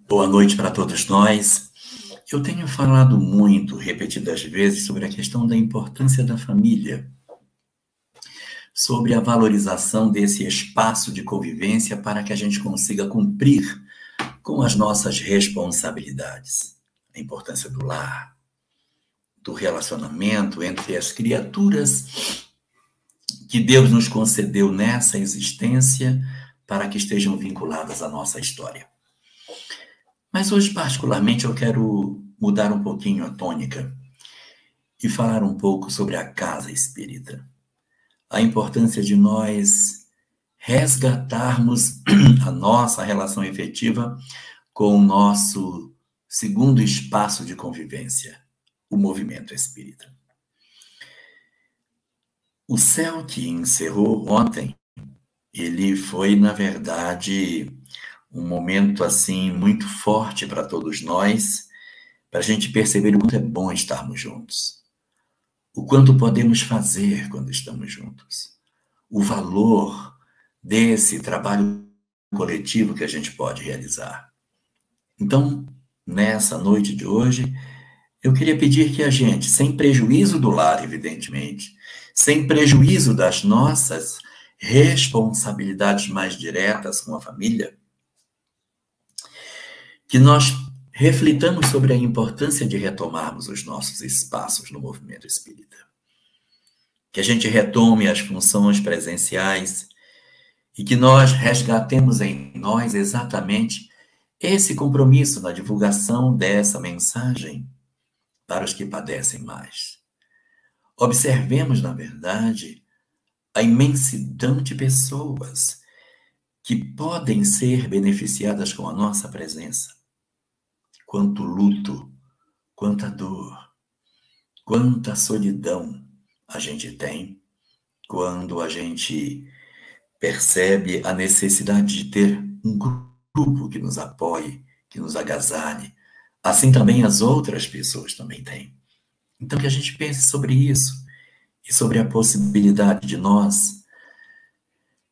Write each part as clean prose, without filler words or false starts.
Boa noite para todos nós. Eu tenho falado muito, repetidas vezes, sobre a questão da importância da família, sobre a valorização desse espaço de convivência para que a gente consiga cumprir com as nossas responsabilidades. A importância do lar, do relacionamento entre as criaturas que Deus nos concedeu nessa existência para que estejam vinculadas à nossa história. Mas hoje, particularmente, eu quero mudar um pouquinho a tônica e falar um pouco sobre a casa espírita. A importância de nós resgatarmos a nossa relação efetiva com o nosso segundo espaço de convivência, o movimento espírita. O céu que encerrou ontem, ele foi, na verdade, um momento assim muito forte para todos nós, para a gente perceber o quanto é bom estarmos juntos, o quanto podemos fazer quando estamos juntos, o valor desse trabalho coletivo que a gente pode realizar. Então, nessa noite de hoje, eu queria pedir que a gente, sem prejuízo do lar, evidentemente, sem prejuízo das nossas responsabilidades mais diretas com a família, que nós reflitamos sobre a importância de retomarmos os nossos espaços no movimento espírita. Que a gente retome as funções presenciais e que nós resgatemos em nós exatamente esse compromisso na divulgação dessa mensagem para os que padecem mais. Observemos, na verdade, a imensidão de pessoas que podem ser beneficiadas com a nossa presença. Quanto luto, quanta dor, quanta solidão a gente tem quando a gente percebe a necessidade de ter um grupo que nos apoie, que nos agasalhe. Assim também as outras pessoas também têm. Então que a gente pense sobre isso e sobre a possibilidade de nós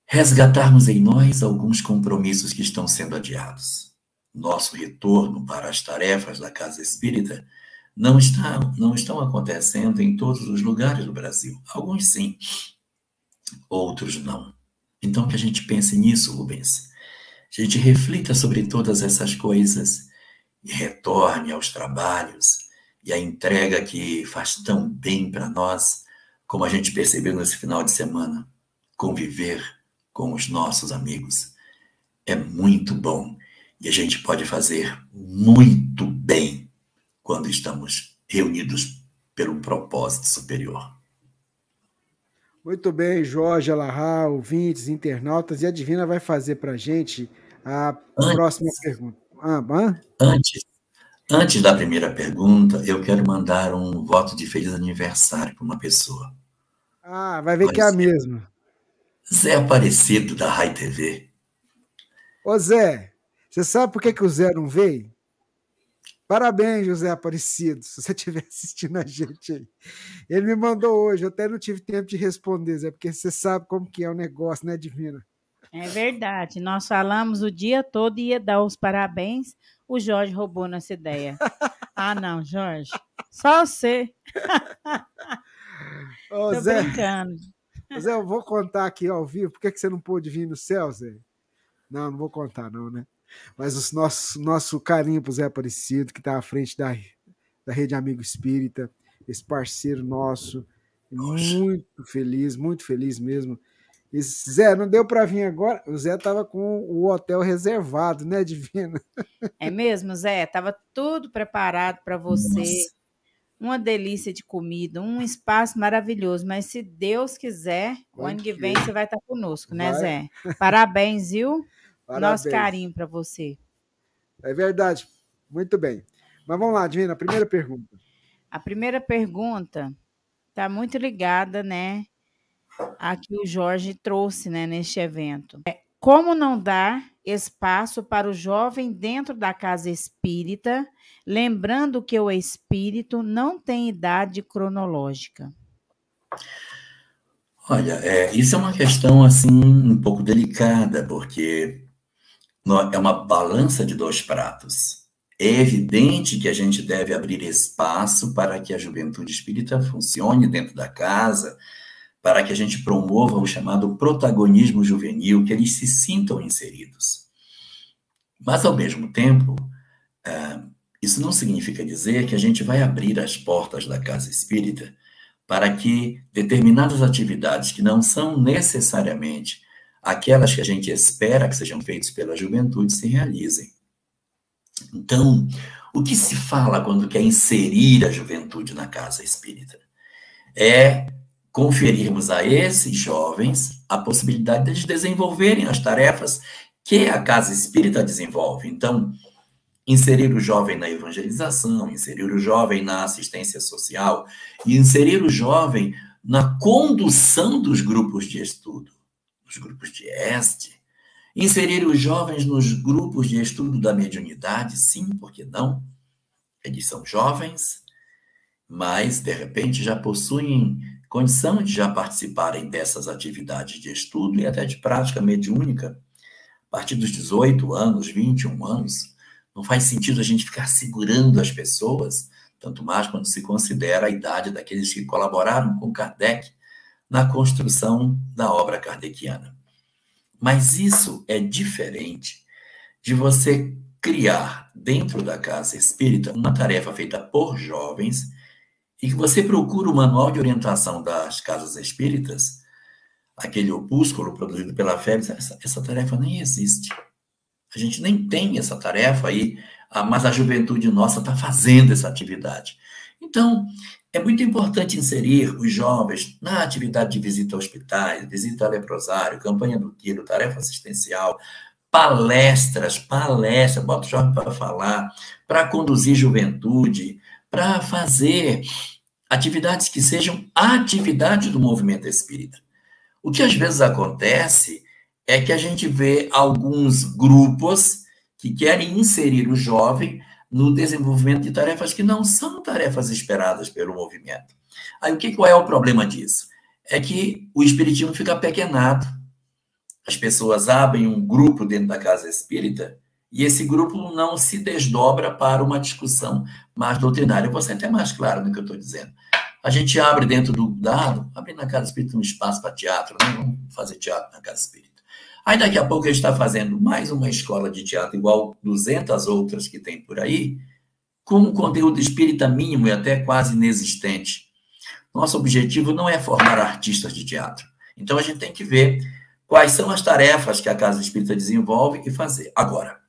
resgatarmos em nós alguns compromissos que estão sendo adiados. Nosso retorno para as tarefas da Casa Espírita não estão acontecendo em todos os lugares do Brasil. Alguns sim, outros não. Então que a gente pense nisso, Rubens. A gente reflita sobre todas essas coisas e retorne aos trabalhos e à entrega que faz tão bem para nós, como a gente percebeu nesse final de semana. Conviver com os nossos amigos é muito bom. E a gente pode fazer muito bem quando estamos reunidos por um propósito superior. Muito bem, Jorge Alahá, ouvintes, internautas, e a Divina vai fazer para a gente a próxima pergunta. Antes da primeira pergunta, eu quero mandar um voto de feliz aniversário para uma pessoa. Vai ver que é a mesma. Zé Aparecido, da Rai TV. Ô Zé, você sabe por que o Zé não veio? Parabéns, José Aparecido, se você estiver assistindo a gente aí. Ele me mandou hoje, eu até não tive tempo de responder, Zé, porque você sabe como que é o negócio, né, Divina? É verdade, nós falamos o dia todo e ia dar os parabéns, o Jorge roubou nossa ideia. Não, Jorge, só você. Ô, Tô Zé, brincando. Zé, eu vou contar aqui ao vivo, por que você não pôde vir no céu, Zé? Não vou contar não, né? Mas o nosso carinho pro Zé Aparecido, que está à frente da Rede Amigo Espírita, esse parceiro nosso, muito feliz mesmo. E, Zé, não deu para vir agora? O Zé estava com o hotel reservado, né, Divina? É mesmo, Zé? Tava tudo preparado para você. Nossa. Uma delícia de comida, um espaço maravilhoso. Mas se Deus quiser, o ano que vem você vai estar conosco, né, Zé? Parabéns, viu? Parabéns. Nosso carinho para você. É verdade. Muito bem. Mas vamos lá, Divina, a primeira pergunta. A primeira pergunta está muito ligada, né, a que o Jorge trouxe, né, neste evento. Como não dar espaço para o jovem dentro da casa espírita, lembrando que o espírito não tem idade cronológica? Olha, isso é uma questão assim um pouco delicada, porque É uma balança de dois pratos. É evidente que a gente deve abrir espaço para que a juventude espírita funcione dentro da casa, para que a gente promova o chamado protagonismo juvenil, que eles se sintam inseridos. Mas, ao mesmo tempo, isso não significa dizer que a gente vai abrir as portas da casa espírita para que determinadas atividades que não são necessariamente aquelas que a gente espera que sejam feitas pela juventude se realizem. Então, o que se fala quando quer inserir a juventude na casa espírita? É conferirmos a esses jovens a possibilidade de desenvolverem as tarefas que a casa espírita desenvolve. Então, inserir o jovem na evangelização, inserir o jovem na assistência social, e inserir o jovem na condução dos grupos de estudo, dos grupos de EST, inserir os jovens nos grupos de estudo da mediunidade, sim, por que não? Eles são jovens, mas, de repente, já possuem condição de já participarem dessas atividades de estudo e até de prática mediúnica, a partir dos 18 anos, 21 anos. Não faz sentido a gente ficar segurando as pessoas, tanto mais quando se considera a idade daqueles que colaboraram com Kardec na construção da obra kardeciana. Mas isso é diferente de você criar dentro da casa espírita uma tarefa feita por jovens e que você procura o manual de orientação das casas espíritas, aquele opúsculo produzido pela FEB, essa tarefa nem existe. A gente nem tem essa tarefa aí, mas a juventude nossa está fazendo essa atividade. Então, é muito importante inserir os jovens na atividade de visita a hospitais, visita a leprosário, campanha do quilo, tarefa assistencial, palestras, bota o jovem para falar, para conduzir juventude, para fazer atividades que sejam atividade do movimento espírita. O que às vezes acontece é que a gente vê alguns grupos que querem inserir o jovem no desenvolvimento de tarefas que não são tarefas esperadas pelo movimento. Aí qual é o problema disso? É que o espiritismo fica apequenado. As pessoas abrem um grupo dentro da casa espírita e esse grupo não se desdobra para uma discussão mais doutrinária. Eu vou ser até mais claro no que eu estou dizendo. A gente abre dentro do dado, abre na casa espírita um espaço para teatro, né? Vamos fazer teatro na casa espírita. Aí daqui a pouco a gente está fazendo mais uma escola de teatro igual 200 outras que tem por aí, com um conteúdo espírita mínimo e até quase inexistente. Nosso objetivo não é formar artistas de teatro. Então a gente tem que ver quais são as tarefas que a casa espírita desenvolve e fazer. Agora,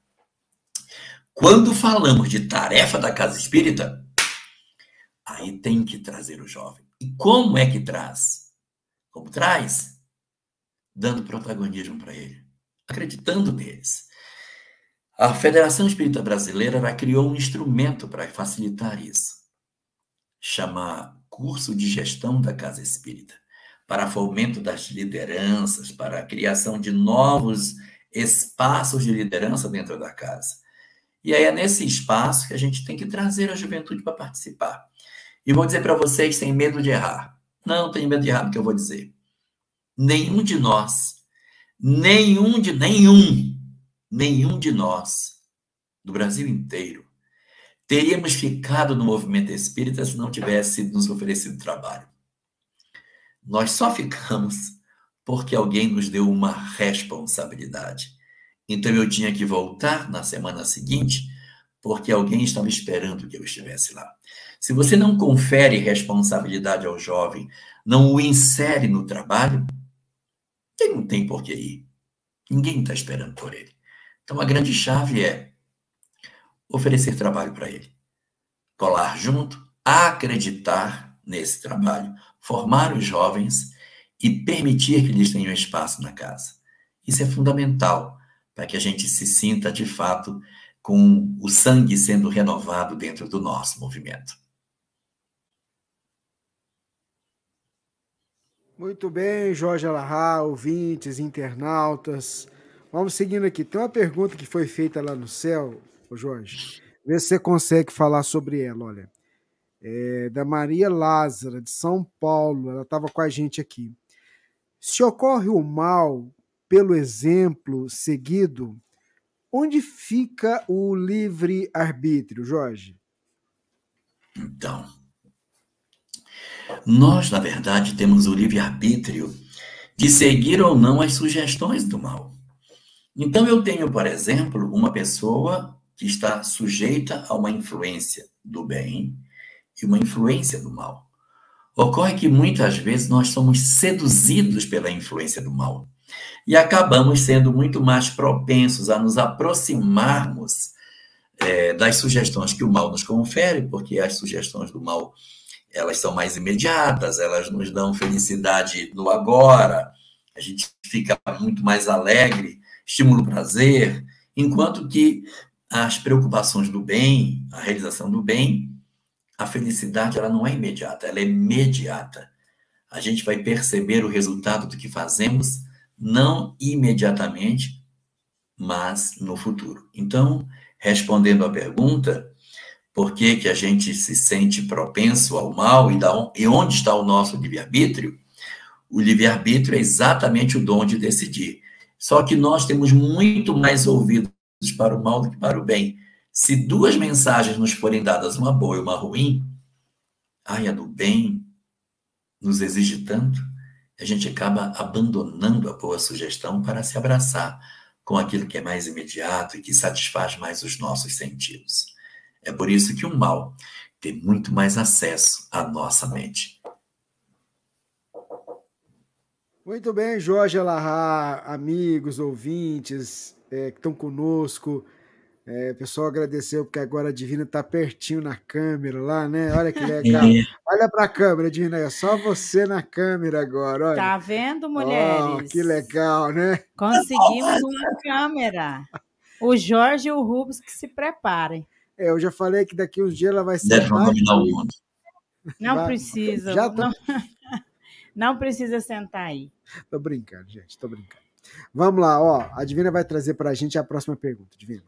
quando falamos de tarefa da casa espírita, aí tem que trazer o jovem. E como é que traz? Como traz? Dando protagonismo para ele, acreditando neles. A Federação Espírita Brasileira criou um instrumento para facilitar isso. Chama Curso de Gestão da Casa Espírita, para fomento das lideranças, para a criação de novos espaços de liderança dentro da casa. E aí é nesse espaço que a gente tem que trazer a juventude para participar. E vou dizer para vocês, sem medo de errar. Não tenho medo de errar no que eu vou dizer. Nenhum de nós, nenhum de nós, do Brasil inteiro, teríamos ficado no movimento espírita se não tivesse nos oferecido trabalho. Nós só ficamos porque alguém nos deu uma responsabilidade. Então eu tinha que voltar na semana seguinte porque alguém estava esperando que eu estivesse lá. Se você não confere responsabilidade ao jovem, não o insere no trabalho, ele não tem por que ir. Ninguém está esperando por ele. Então, a grande chave é oferecer trabalho para ele. Colar junto, acreditar nesse trabalho, formar os jovens e permitir que eles tenham espaço na casa. Isso é fundamental para que a gente se sinta, de fato, com o sangue sendo renovado dentro do nosso movimento. Muito bem, Jorge Alahá, ouvintes, internautas. Vamos seguindo aqui. Tem uma pergunta que foi feita lá no céu, Jorge. Vê se você consegue falar sobre ela, olha. É da Maria Lázara, de São Paulo. Ela estava com a gente aqui. Se ocorre o mal pelo exemplo seguido, Onde fica o livre-arbítrio, Jorge? Então, nós, na verdade, temos o livre-arbítrio de seguir ou não as sugestões do mal. Então, eu tenho, por exemplo, uma pessoa que está sujeita a uma influência do bem e uma influência do mal. Ocorre que muitas vezes nós somos seduzidos pela influência do mal e acabamos sendo muito mais propensos a nos aproximarmos das sugestões que o mal nos confere, porque as sugestões do mal, elas são mais imediatas, elas nos dão felicidade no agora, a gente fica muito mais alegre, estímulo prazer, enquanto que as preocupações do bem, a realização do bem, a felicidade ela não é imediata, ela é imediata. A gente vai perceber o resultado do que fazemos, não imediatamente, mas no futuro. Então, respondendo à pergunta, por que que a gente se sente propenso ao mal e onde está o nosso livre-arbítrio? O livre-arbítrio é exatamente o dom de decidir. Só que nós temos muito mais ouvidos para o mal do que para o bem. Se duas mensagens nos forem dadas, uma boa e uma ruim, a do bem nos exige tanto, a gente acaba abandonando a boa sugestão para se abraçar com aquilo que é mais imediato e que satisfaz mais os nossos sentidos. É por isso que o mal tem muito mais acesso à nossa mente. Muito bem, Jorge Alahá, amigos, ouvintes que estão conosco. O pessoal agradeceu porque agora a Divina está pertinho na câmera lá, né? Olha que legal. Olha para a câmera, Divina, é só você na câmera agora. Olha. Tá vendo, mulheres? Oh, que legal, né? Conseguimos uma câmera. O Jorge e o Rubens que se preparem. Eu já falei que daqui uns dias ela vai ser. Deve dominar o mundo. Não precisa. Já tô... Não precisa sentar aí. Tô brincando, gente, tô brincando. Vamos lá, ó. A Divina vai trazer para a gente a próxima pergunta, Divina.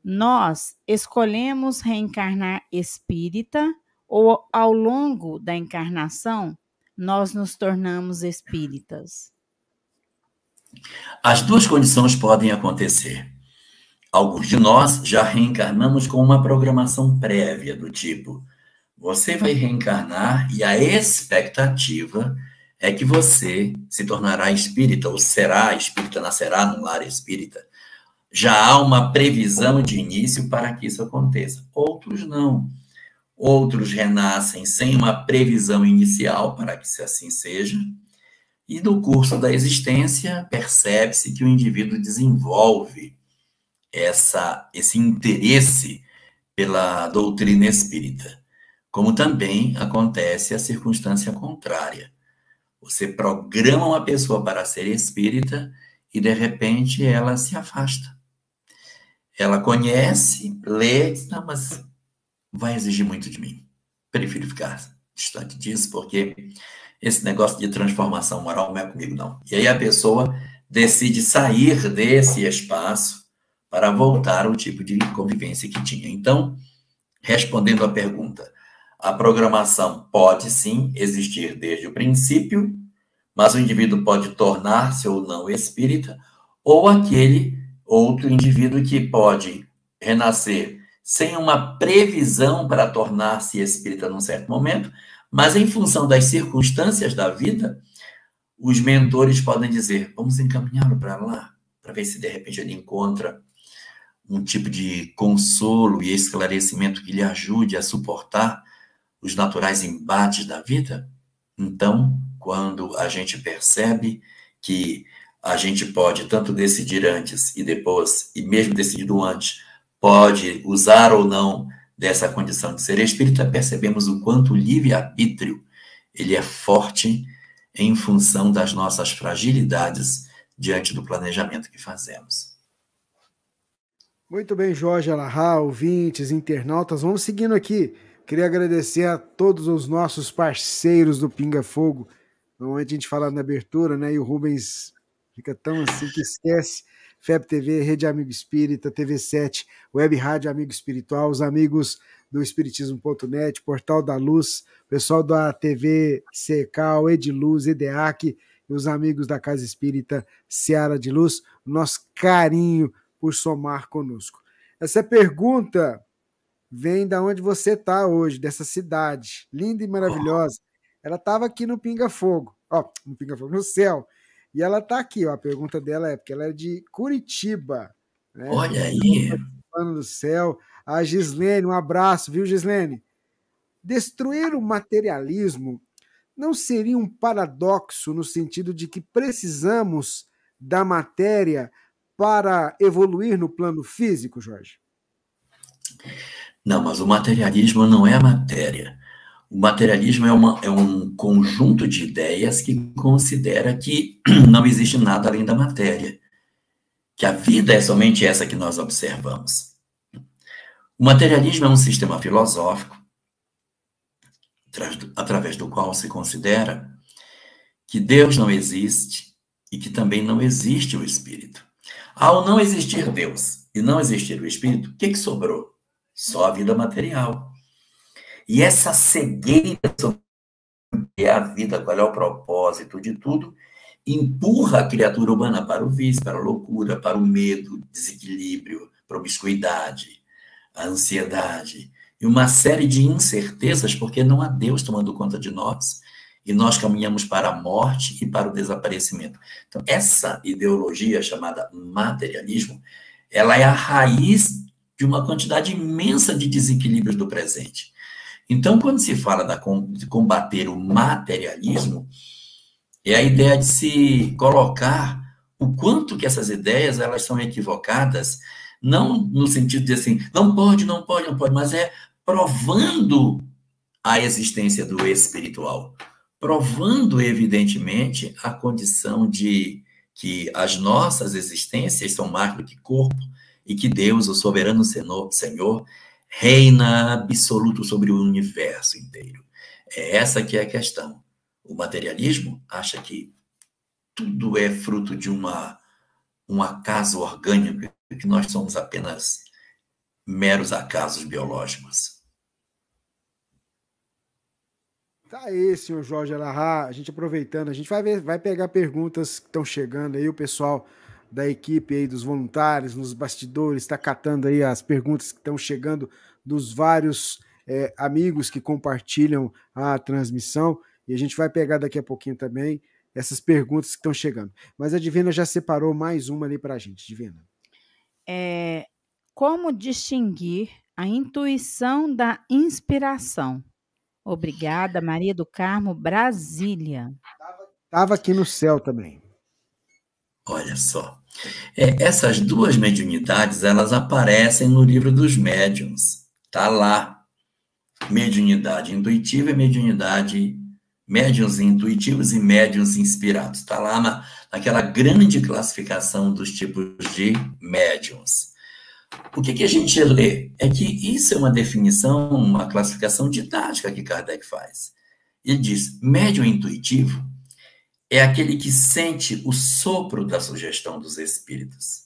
Nós escolhemos reencarnar espírita ou ao longo da encarnação nós nos tornamos espíritas? As duas condições podem acontecer. Alguns de nós já reencarnamos com uma programação prévia do tipo: você vai reencarnar e a expectativa é que você se tornará espírita ou será espírita, nascerá num lar espírita. Já há uma previsão de início para que isso aconteça. Outros não. Outros renascem sem uma previsão inicial para que assim seja. E no curso da existência, percebe-se que o indivíduo desenvolve esse interesse pela doutrina espírita. Como também acontece a circunstância contrária. Você programa uma pessoa para ser espírita e, de repente, ela se afasta. Ela conhece, lê, diz, não, mas vai exigir muito de mim. Prefiro ficar distante disso, porque esse negócio de transformação moral não é comigo, não. E aí a pessoa decide sair desse espaço para voltar ao tipo de convivência que tinha. Então, respondendo à pergunta, a programação pode, sim, existir desde o princípio, mas o indivíduo pode tornar-se ou não espírita, ou aquele outro indivíduo que pode renascer sem uma previsão para tornar-se espírita num certo momento, mas em função das circunstâncias da vida, os mentores podem dizer, vamos encaminhá-lo para lá, para ver se de repente ele encontra um tipo de consolo e esclarecimento que lhe ajude a suportar os naturais embates da vida. Então, quando a gente percebe que a gente pode tanto decidir antes e depois, e mesmo decidido antes, pode usar ou não dessa condição de ser espírita, percebemos o quanto o livre-arbítrio ele é forte em função das nossas fragilidades diante do planejamento que fazemos. Muito bem, Jorge Alahá, ouvintes, internautas, vamos seguindo aqui. Queria agradecer a todos os nossos parceiros do Pinga Fogo. Normalmente a gente fala na abertura, né? E o Rubens fica tão assim que esquece. FEB TV, Rede Amigo Espírita, TV7, Web Rádio Amigo Espiritual, os amigos do Espiritismo.net, Portal da Luz, pessoal da TV Secal, Ediluz, EDEAC, e os amigos da Casa Espírita Seara de Luz. Nosso carinho por somar conosco. Essa pergunta vem da onde você está hoje, dessa cidade linda e maravilhosa. Ela estava aqui no Pinga Fogo, ó, no Pinga Fogo, no céu. E ela está aqui, ó, a pergunta dela é porque ela é de Curitiba, né? Olha aí. Falando do céu. A Gislene, um abraço, viu, Gislene? Destruir o materialismo não seria um paradoxo no sentido de que precisamos da matéria para evoluir no plano físico, Jorge? Não, mas o materialismo não é a matéria. O materialismo é um conjunto de ideias que considera que não existe nada além da matéria, que a vida é somente essa que nós observamos. O materialismo é um sistema filosófico através do qual se considera que Deus não existe e que também não existe o Espírito. Ao não existir Deus e não existir o Espírito, o que sobrou? Só a vida material. E essa cegueira sobre o que é a vida, qual é o propósito de tudo, empurra a criatura humana para o vício, para a loucura, para o medo, desequilíbrio, promiscuidade, a ansiedade e uma série de incertezas, porque não há Deus tomando conta de nós e nós caminhamos para a morte e para o desaparecimento. Então, essa ideologia chamada materialismo, ela é a raiz de uma quantidade imensa de desequilíbrios do presente. Então, quando se fala de combater o materialismo, é a ideia de se colocar o quanto que essas ideias elas são equivocadas, não no sentido de assim, não pode, mas é provando a existência do espiritual, provando, evidentemente, a condição de que as nossas existências são mais do que corpo e que Deus, o soberano Senhor, reina absoluto sobre o universo inteiro. É essa que é a questão. O materialismo acha que tudo é fruto de um acaso orgânico, que nós somos apenas meros acasos biológicos. Tá aí, senhor Jorge Alahá, a gente aproveitando, a gente vai pegar perguntas que estão chegando aí, o pessoal da equipe aí, dos voluntários, nos bastidores, está catando aí as perguntas que estão chegando dos vários amigos que compartilham a transmissão, e a gente vai pegar daqui a pouquinho também essas perguntas que estão chegando. Mas a Divina já separou mais uma ali para a gente, Divina. Como distinguir a intuição da inspiração? Obrigada, Maria do Carmo, Brasília. Estava aqui no céu também. Olha só. Essas duas mediunidades, elas aparecem no livro dos médiuns. Está lá. Mediunidade intuitiva e mediunidade, médiuns intuitivos e médiuns inspirados. Está lá naquela grande classificação dos tipos de médiuns. O que a gente lê? É que isso é uma definição, uma classificação didática que Kardec faz. Ele diz, médium intuitivo é aquele que sente o sopro da sugestão dos espíritos,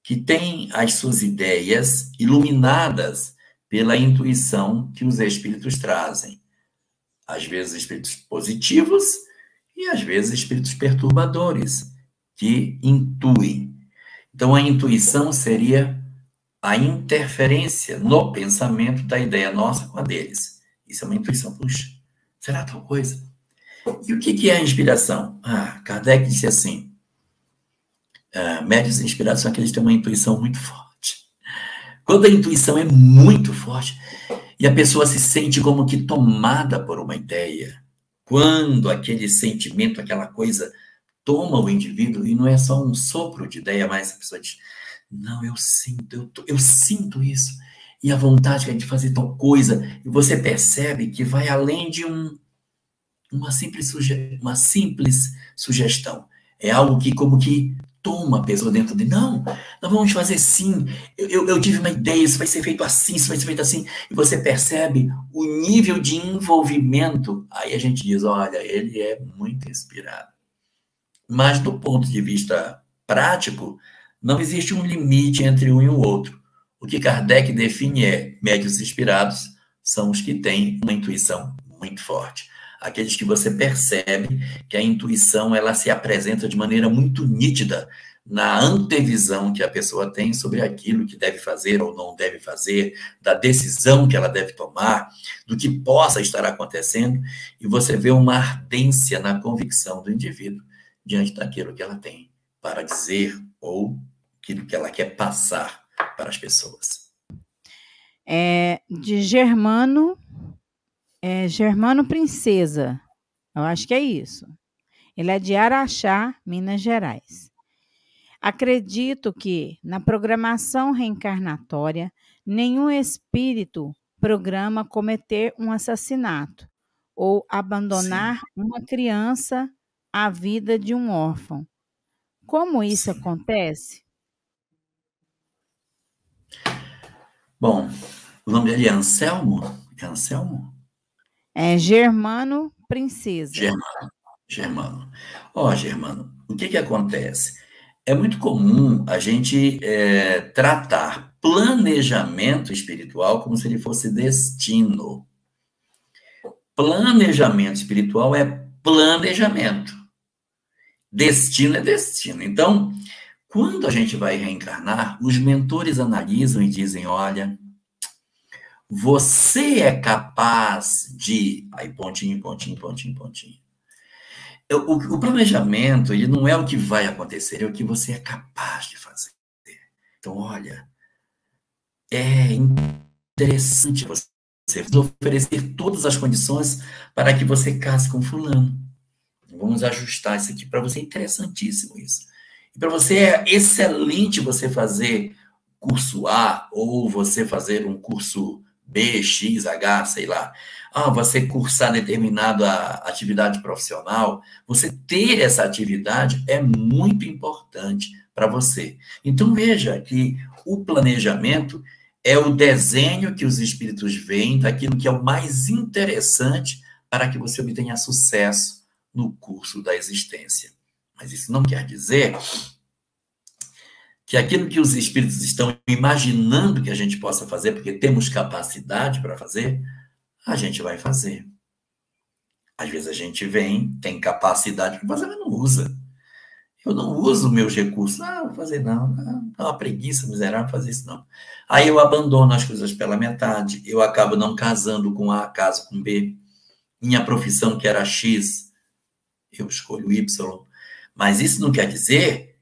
que tem as suas ideias iluminadas pela intuição que os espíritos trazem. Às vezes espíritos positivos e às vezes espíritos perturbadores, que intuem. Então a intuição seria a interferência no pensamento da ideia nossa com a deles. Isso é uma intuição. Puxa, será tal coisa? E o que é a inspiração? Kardec disse assim, médiuns inspirados são aqueles que têm uma intuição muito forte. Quando a intuição é muito forte e a pessoa se sente como que tomada por uma ideia, quando aquele sentimento, aquela coisa toma o indivíduo, e não é só um sopro de ideia, mas a pessoa diz, não, eu sinto isso, e a vontade é de fazer tal coisa, e você percebe que vai além de uma simples sugestão. É algo que como que toma a pessoa dentro de, não, nós vamos fazer sim, eu tive uma ideia, isso vai ser feito assim, isso vai ser feito assim, e você percebe o nível de envolvimento, aí a gente diz, olha, ele é muito inspirado. Mas do ponto de vista prático, não existe um limite entre um e o outro. O que Kardec define médiuns inspirados são os que têm uma intuição muito forte. Aqueles que você percebe que a intuição ela se apresenta de maneira muito nítida na antevisão que a pessoa tem sobre aquilo que deve fazer ou não deve fazer, da decisão que ela deve tomar, do que possa estar acontecendo, e você vê uma ardência na convicção do indivíduo diante daquilo que ela tem para dizer ou aquilo que ela quer passar para as pessoas. De Germano, Germano Princesa, eu acho que é isso. Ele é de Araxá, Minas Gerais. Acredito que, na programação reencarnatória, nenhum espírito programa cometer um assassinato ou abandonar uma criança à vida de um órfão. Como isso acontece? Bom, o nome dele é Anselmo? É Anselmo? É Germano Princesa. Germano. Germano, o que acontece? É muito comum a gente tratar planejamento espiritual como se ele fosse destino. Planejamento espiritual é planejamento. Destino é destino. Então, quando a gente vai reencarnar, os mentores analisam e dizem, olha, você é capaz de... Aí, pontinho, pontinho, pontinho, pontinho. O planejamento, ele não é o que vai acontecer, é o que você é capaz de fazer. Então, olha, é interessante você oferecer todas as condições para que você case com fulano. Vamos ajustar isso aqui para você, é interessantíssimo isso. E para você é excelente você fazer curso A ou você fazer um curso B, X, H, sei lá. Você cursar determinada atividade profissional, você ter essa atividade é muito importante para você. Então, veja que o planejamento é o desenho que os espíritos veem daquilo que é o mais interessante para que você obtenha sucesso no curso da existência. Mas isso não quer dizer que aquilo que os espíritos estão imaginando que a gente possa fazer, porque temos capacidade para fazer, a gente vai fazer. Às vezes a gente tem capacidade para fazer, mas não usa. Eu não uso meus recursos. Vou fazer não. É uma preguiça miserável fazer isso, não. Aí eu abandono as coisas pela metade, eu acabo não casando com A, caso com B. Minha profissão, que era X, eu escolho Y. Mas isso não quer dizer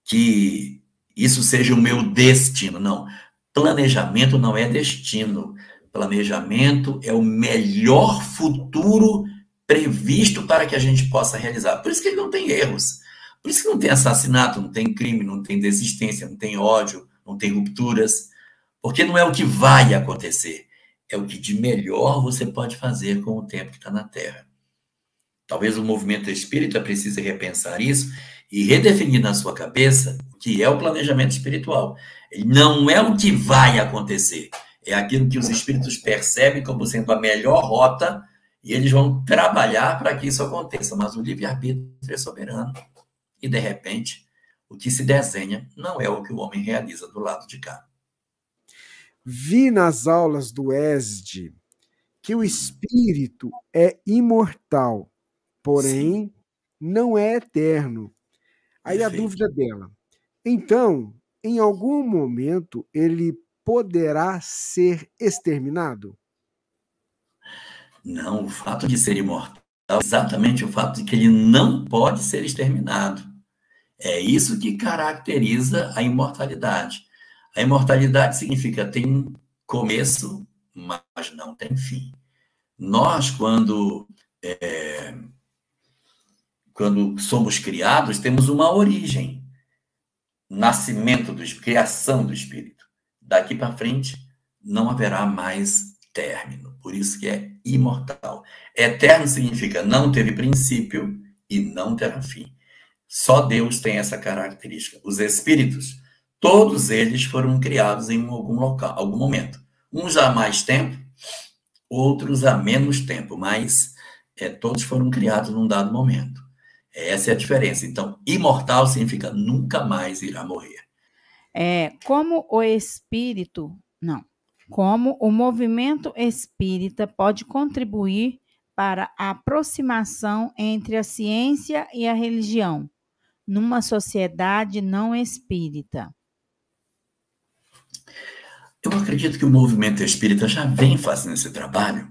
que isso seja o meu destino, não. Planejamento não é destino. Planejamento é o melhor futuro previsto para que a gente possa realizar. Por isso que ele não tem erros. Por isso que não tem assassinato, não tem crime, não tem desistência, não tem ódio, não tem rupturas. Porque não é o que vai acontecer. É o que de melhor você pode fazer com o tempo que está na Terra. Talvez o movimento espírita precise repensar isso e redefinir na sua cabeça o que é o planejamento espiritual. Ele não é o que vai acontecer, é aquilo que os espíritos percebem como sendo a melhor rota e eles vão trabalhar para que isso aconteça. Mas o livre-arbítrio é soberano e, de repente, o que se desenha não é o que o homem realiza do lado de cá. Vi nas aulas do ESD que o espírito é imortal, porém não é eterno. Aí a dúvida dela. Então, em algum momento, ele poderá ser exterminado? Não, o fato de ser imortal é exatamente o fato de que ele não pode ser exterminado. É isso que caracteriza a imortalidade. A imortalidade significa tem começo, mas não tem fim. Nós, quando somos criados, temos uma origem, nascimento criação do espírito. Daqui para frente, não haverá mais término. Por isso que é imortal. Eterno significa não teve princípio e não terá fim. Só Deus tem essa característica. Os espíritos, todos eles foram criados em algum local, algum momento. Uns há mais tempo, outros há menos tempo, mas todos foram criados num dado momento. Essa é a diferença. Então, imortal significa nunca mais irá morrer. Como o movimento espírita pode contribuir para a aproximação entre a ciência e a religião, numa sociedade não espírita? Eu acredito que o movimento espírita já vem fazendo esse trabalho,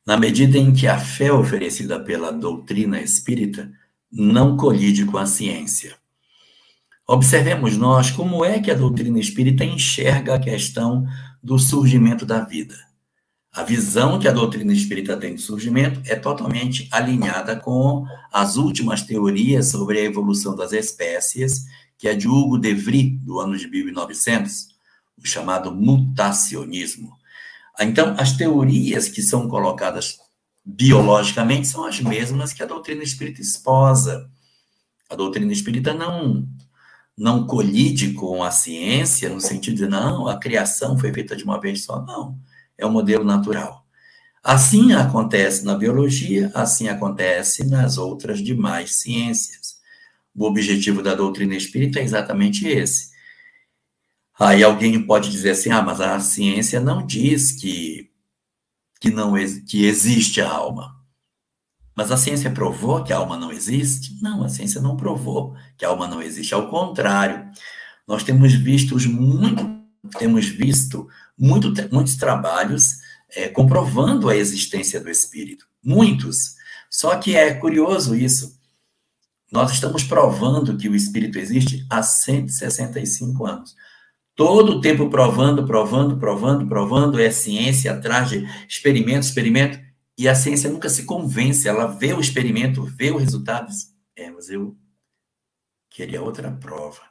na medida em que a fé oferecida pela doutrina espírita não colide com a ciência. Observemos nós como é que a doutrina espírita enxerga a questão do surgimento da vida. A visão que a doutrina espírita tem de surgimento é totalmente alinhada com as últimas teorias sobre a evolução das espécies, que é de Hugo de Vries, do ano de 1900, o chamado mutacionismo. Então, as teorias que são colocadas biologicamente são as mesmas que a doutrina espírita esposa. A doutrina espírita não colide com a ciência, no sentido de, não, a criação foi feita de uma vez só. Não, é um modelo natural. Assim acontece na biologia, assim acontece nas outras demais ciências. O objetivo da doutrina espírita é exatamente esse. Aí alguém pode dizer assim, mas a ciência não diz que existe a alma. Mas a ciência provou que a alma não existe? Não, a ciência não provou que a alma não existe. Ao contrário, nós temos visto muitos trabalhos comprovando a existência do espírito. Muitos. Só que é curioso isso. Nós estamos provando que o espírito existe há 165 anos. Todo o tempo provando, é ciência atrás de experimento, e a ciência nunca se convence, ela vê o experimento, vê os resultados. Mas eu queria outra prova.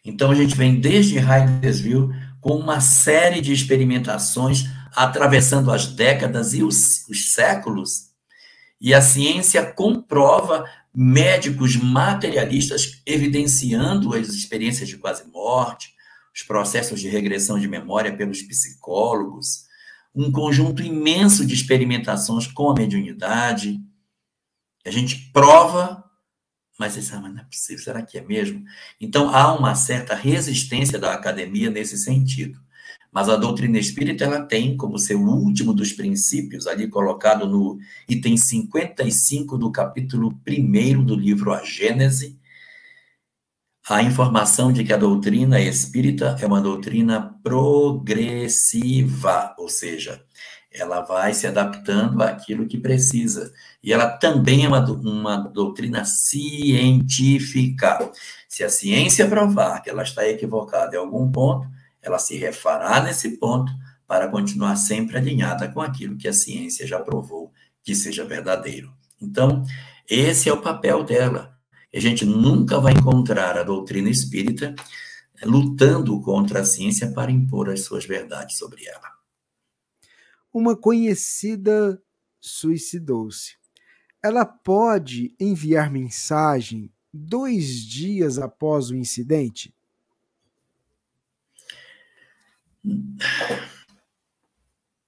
Então, a gente vem desde Hydesville com uma série de experimentações atravessando as décadas e os séculos, e a ciência comprova médicos materialistas evidenciando as experiências de quase morte, os processos de regressão de memória pelos psicólogos, um conjunto imenso de experimentações com a mediunidade. A gente prova, mas você sabe, mas não é possível, será que é mesmo? Então, há uma certa resistência da academia nesse sentido. Mas a doutrina espírita, ela tem como seu último dos princípios, ali colocado no item 55 do capítulo 1º do livro A Gênese, a informação de que a doutrina espírita é uma doutrina progressiva, ou seja, ela vai se adaptando àquilo que precisa. E ela também é uma doutrina científica. Se a ciência provar que ela está equivocada em algum ponto, ela se refará nesse ponto para continuar sempre alinhada com aquilo que a ciência já provou que seja verdadeiro. Então, esse é o papel dela. A gente nunca vai encontrar a doutrina espírita lutando contra a ciência para impor as suas verdades sobre ela. Uma conhecida suicidou-se. Ela pode enviar mensagem 2 dias após o incidente?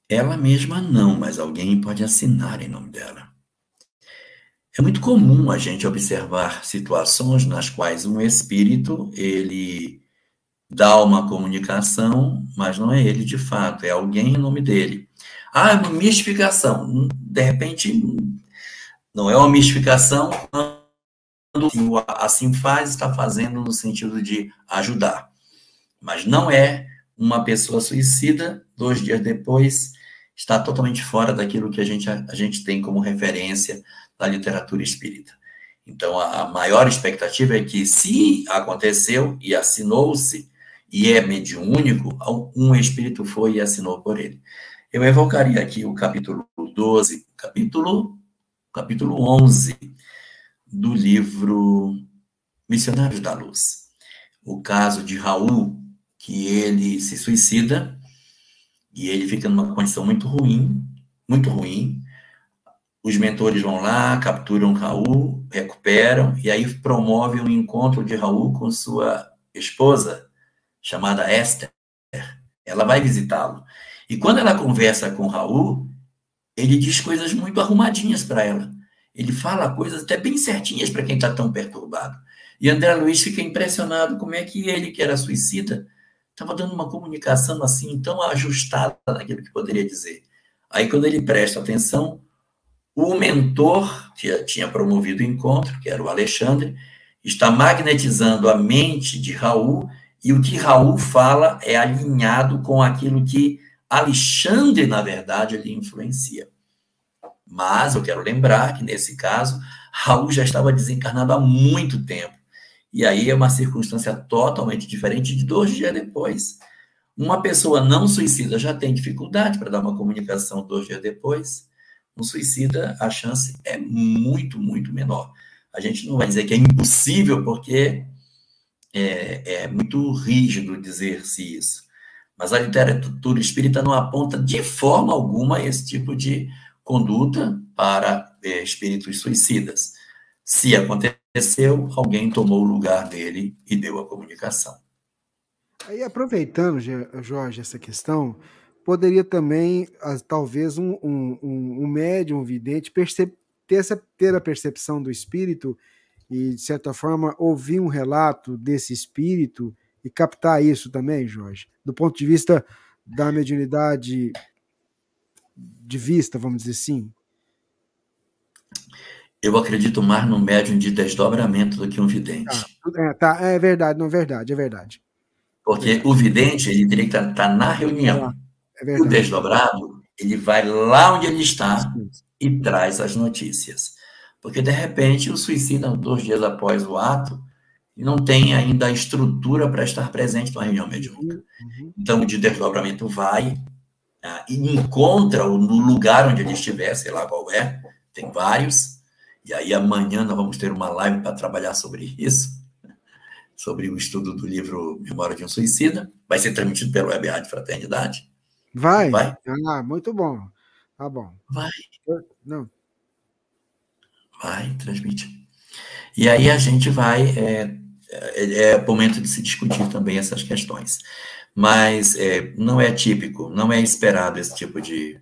Ela mesma não, mas alguém pode assinar em nome dela. É muito comum a gente observar situações nas quais um espírito, ele dá uma comunicação, mas não é ele de fato, é alguém em nome dele. É uma mistificação. De repente, não é uma mistificação quando assim faz, está fazendo no sentido de ajudar. Mas não é uma pessoa suicida, 2 dias depois, está totalmente fora daquilo que a gente tem como referência da literatura espírita. Então, a maior expectativa é que, se aconteceu e assinou-se, e é mediúnico, um espírito foi e assinou por ele. Eu evocaria aqui o capítulo 12, capítulo 11 do livro Missionários da Luz. O caso de Raul, que ele se suicida, e ele fica numa condição muito ruim, muito ruim. Os mentores vão lá, capturam Raul, recuperam, e aí promovem um encontro de Raul com sua esposa, chamada Esther. Ela vai visitá-lo. E quando ela conversa com Raul, ele diz coisas muito arrumadinhas para ela. Ele fala coisas até bem certinhas para quem está tão perturbado. E André Luiz fica impressionado como é que ele, que era suicida, estava dando uma comunicação assim, tão ajustada naquilo que poderia dizer. Aí, quando ele presta atenção, o mentor que tinha promovido o encontro, que era o Alexandre, está magnetizando a mente de Raul, e o que Raul fala é alinhado com aquilo que Alexandre, na verdade, lhe influencia. Mas eu quero lembrar que, nesse caso, Raul já estava desencarnado há muito tempo. E aí é uma circunstância totalmente diferente de 2 dias depois. Uma pessoa não suicida já tem dificuldade para dar uma comunicação 2 dias depois. Um suicida, a chance é muito, muito menor. A gente não vai dizer que é impossível, porque é muito rígido dizer-se isso. Mas a literatura espírita não aponta de forma alguma esse tipo de conduta para espíritos suicidas. Se aconteceu, alguém tomou o lugar dele e deu a comunicação. Aí, aproveitando, Jorge, essa questão, poderia também, talvez, um médium, um vidente, ter a percepção do espírito e, de certa forma, ouvir um relato desse espírito e captar isso também, Jorge, do ponto de vista da mediunidade de vista, vamos dizer assim? Eu acredito mais no médium de desdobramento do que um vidente. É verdade, não, é verdade. Porque o vidente, ele teria que estar na reunião. É O desdobrado, ele vai lá onde ele está e traz as notícias. Porque, de repente, o suicida, 2 dias após o ato, não tem ainda a estrutura para estar presente numa reunião mediúnica. Então, o de desdobramento vai e encontra-o no lugar onde ele estiver, sei lá qual é, tem vários. E aí, amanhã, nós vamos ter uma live para trabalhar sobre isso, sobre o estudo do livro Memória de um Suicida. Vai ser transmitido pelo Web Rádio Fraternidade. Vai? Vai? Ah, muito bom. Tá bom. Vai. Não. Vai, transmite. E aí a gente vai... É momento de se discutir também essas questões. Mas não é típico, não é esperado esse tipo de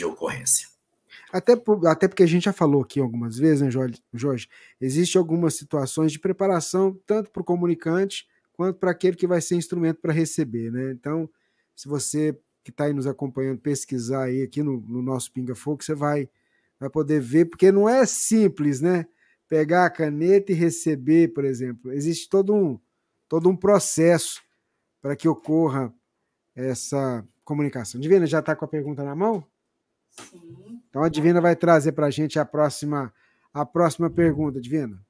ocorrência. Até porque a gente já falou aqui algumas vezes, né, Jorge? Existem algumas situações de preparação, tanto para o comunicante, quanto para aquele que vai ser instrumento para receber, né? Então, se você que está aí nos acompanhando pesquisar aí aqui no nosso Pinga Fogo, você vai poder ver, porque não é simples, né? Pegar a caneta e receber, por exemplo. Existe todo um processo para que ocorra essa comunicação. Divina, já está com a pergunta na mão? Sim. Então a Divina vai trazer para a gente a próxima pergunta, Divina.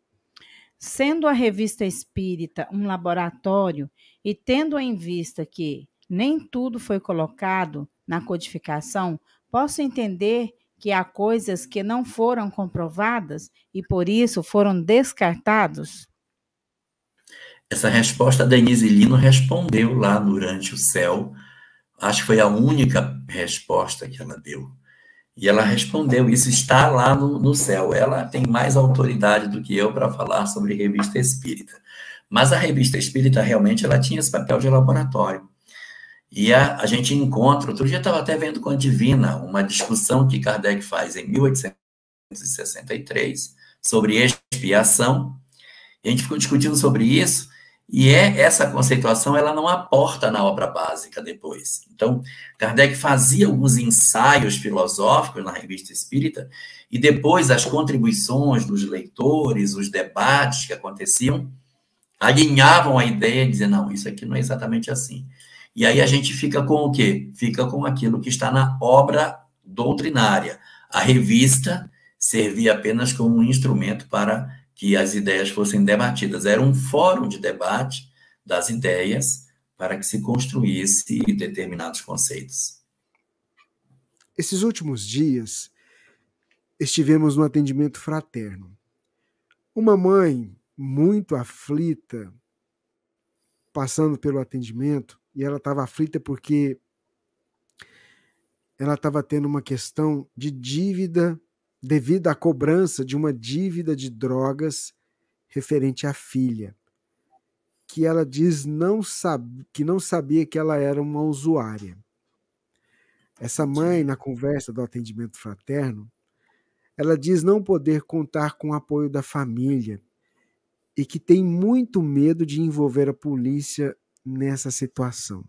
Sendo a revista espírita um laboratório e tendo em vista que nem tudo foi colocado na codificação, posso entender que há coisas que não foram comprovadas e por isso foram descartados? Essa resposta a Denise Lino respondeu lá durante o céu. Acho que foi a única resposta que ela deu. E ela respondeu, isso está lá no céu. Ela tem mais autoridade do que eu para falar sobre revista espírita. Mas a revista espírita, realmente, ela tinha esse papel de laboratório. E a gente encontra, outro dia eu estava até vendo com a Divina, uma discussão que Kardec faz em 1863, sobre expiação. E a gente ficou discutindo sobre isso, e essa conceituação, ela não aporta na obra básica depois. Então, Kardec fazia alguns ensaios filosóficos na Revista Espírita, e depois as contribuições dos leitores, os debates que aconteciam, alinhavam a ideia e diziam, não, isso aqui não é exatamente assim. E aí a gente fica com o quê? Fica com aquilo que está na obra doutrinária. A revista servia apenas como um instrumento para que as ideias fossem debatidas. Era um fórum de debate das ideias para que se construísse determinados conceitos. Esses últimos dias, estivemos no atendimento fraterno. Uma mãe muito aflita, passando pelo atendimento, e ela estava aflita porque ela estava tendo uma questão de dívida devido à cobrança de uma dívida de drogas referente à filha, que ela diz que não sabia que ela era uma usuária. Essa mãe, na conversa do atendimento fraterno, ela diz não poder contar com o apoio da família e que tem muito medo de envolver a polícia nessa situação.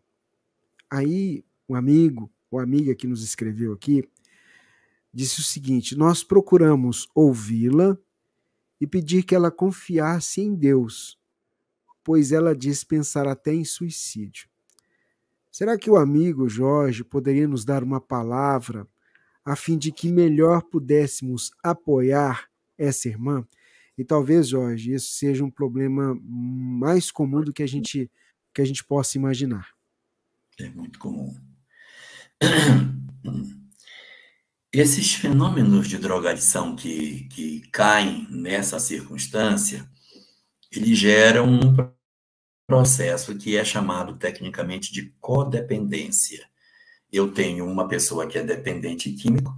Aí, o amigo ou amiga que nos escreveu aqui disse o seguinte: nós procuramos ouvi-la e pedir que ela confiasse em Deus, pois ela diz pensar até em suicídio. Será que o amigo Jorge poderia nos dar uma palavra a fim de que melhor pudéssemos apoiar essa irmã? E talvez, Jorge, isso seja um problema mais comum do que a gente possa imaginar. É muito comum. Esses fenômenos de drogadição que caem nessa circunstância, eles geram um processo que é chamado tecnicamente de codependência. Eu tenho uma pessoa que é dependente químico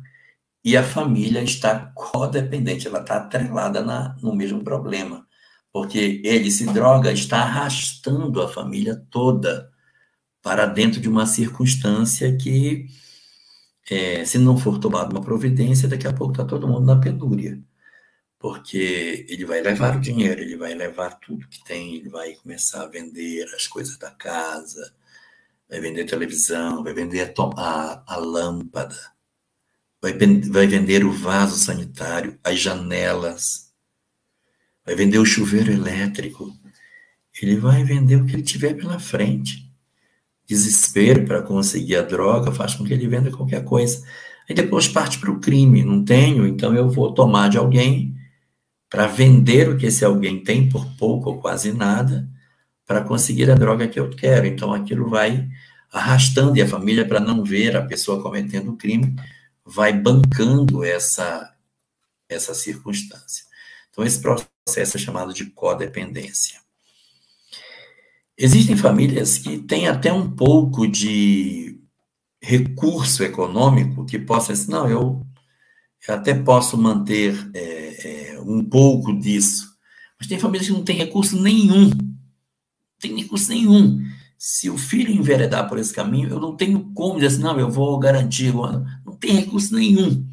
e a família está codependente, ela está atrelada no mesmo problema, porque ele se droga, está arrastando a família toda para dentro de uma circunstância que, se não for tomada uma providência, daqui a pouco está todo mundo na penúria, porque ele vai levar o dinheiro, ele vai levar tudo que tem, ele vai começar a vender as coisas da casa, vai vender televisão, vai vender a lâmpada, vai vender o vaso sanitário, as janelas, vai vender o chuveiro elétrico, ele vai vender o que ele tiver pela frente. Desespero para conseguir a droga faz com que ele venda qualquer coisa. Aí depois parte para o crime. Não tenho, então eu vou tomar de alguém para vender o que esse alguém tem por pouco ou quase nada para conseguir a droga que eu quero. Então aquilo vai arrastando e a família, para não ver a pessoa cometendo o crime, vai bancando essa circunstância. Então esse processo é chamado de codependência. Existem famílias que têm até um pouco de recurso econômico que possa dizer, não, eu até posso manter um pouco disso. Mas tem famílias que não têm recurso nenhum. Não tem recurso nenhum. Se o filho enveredar por esse caminho, eu não tenho como dizer assim, não, eu vou garantir. Não tem recurso nenhum.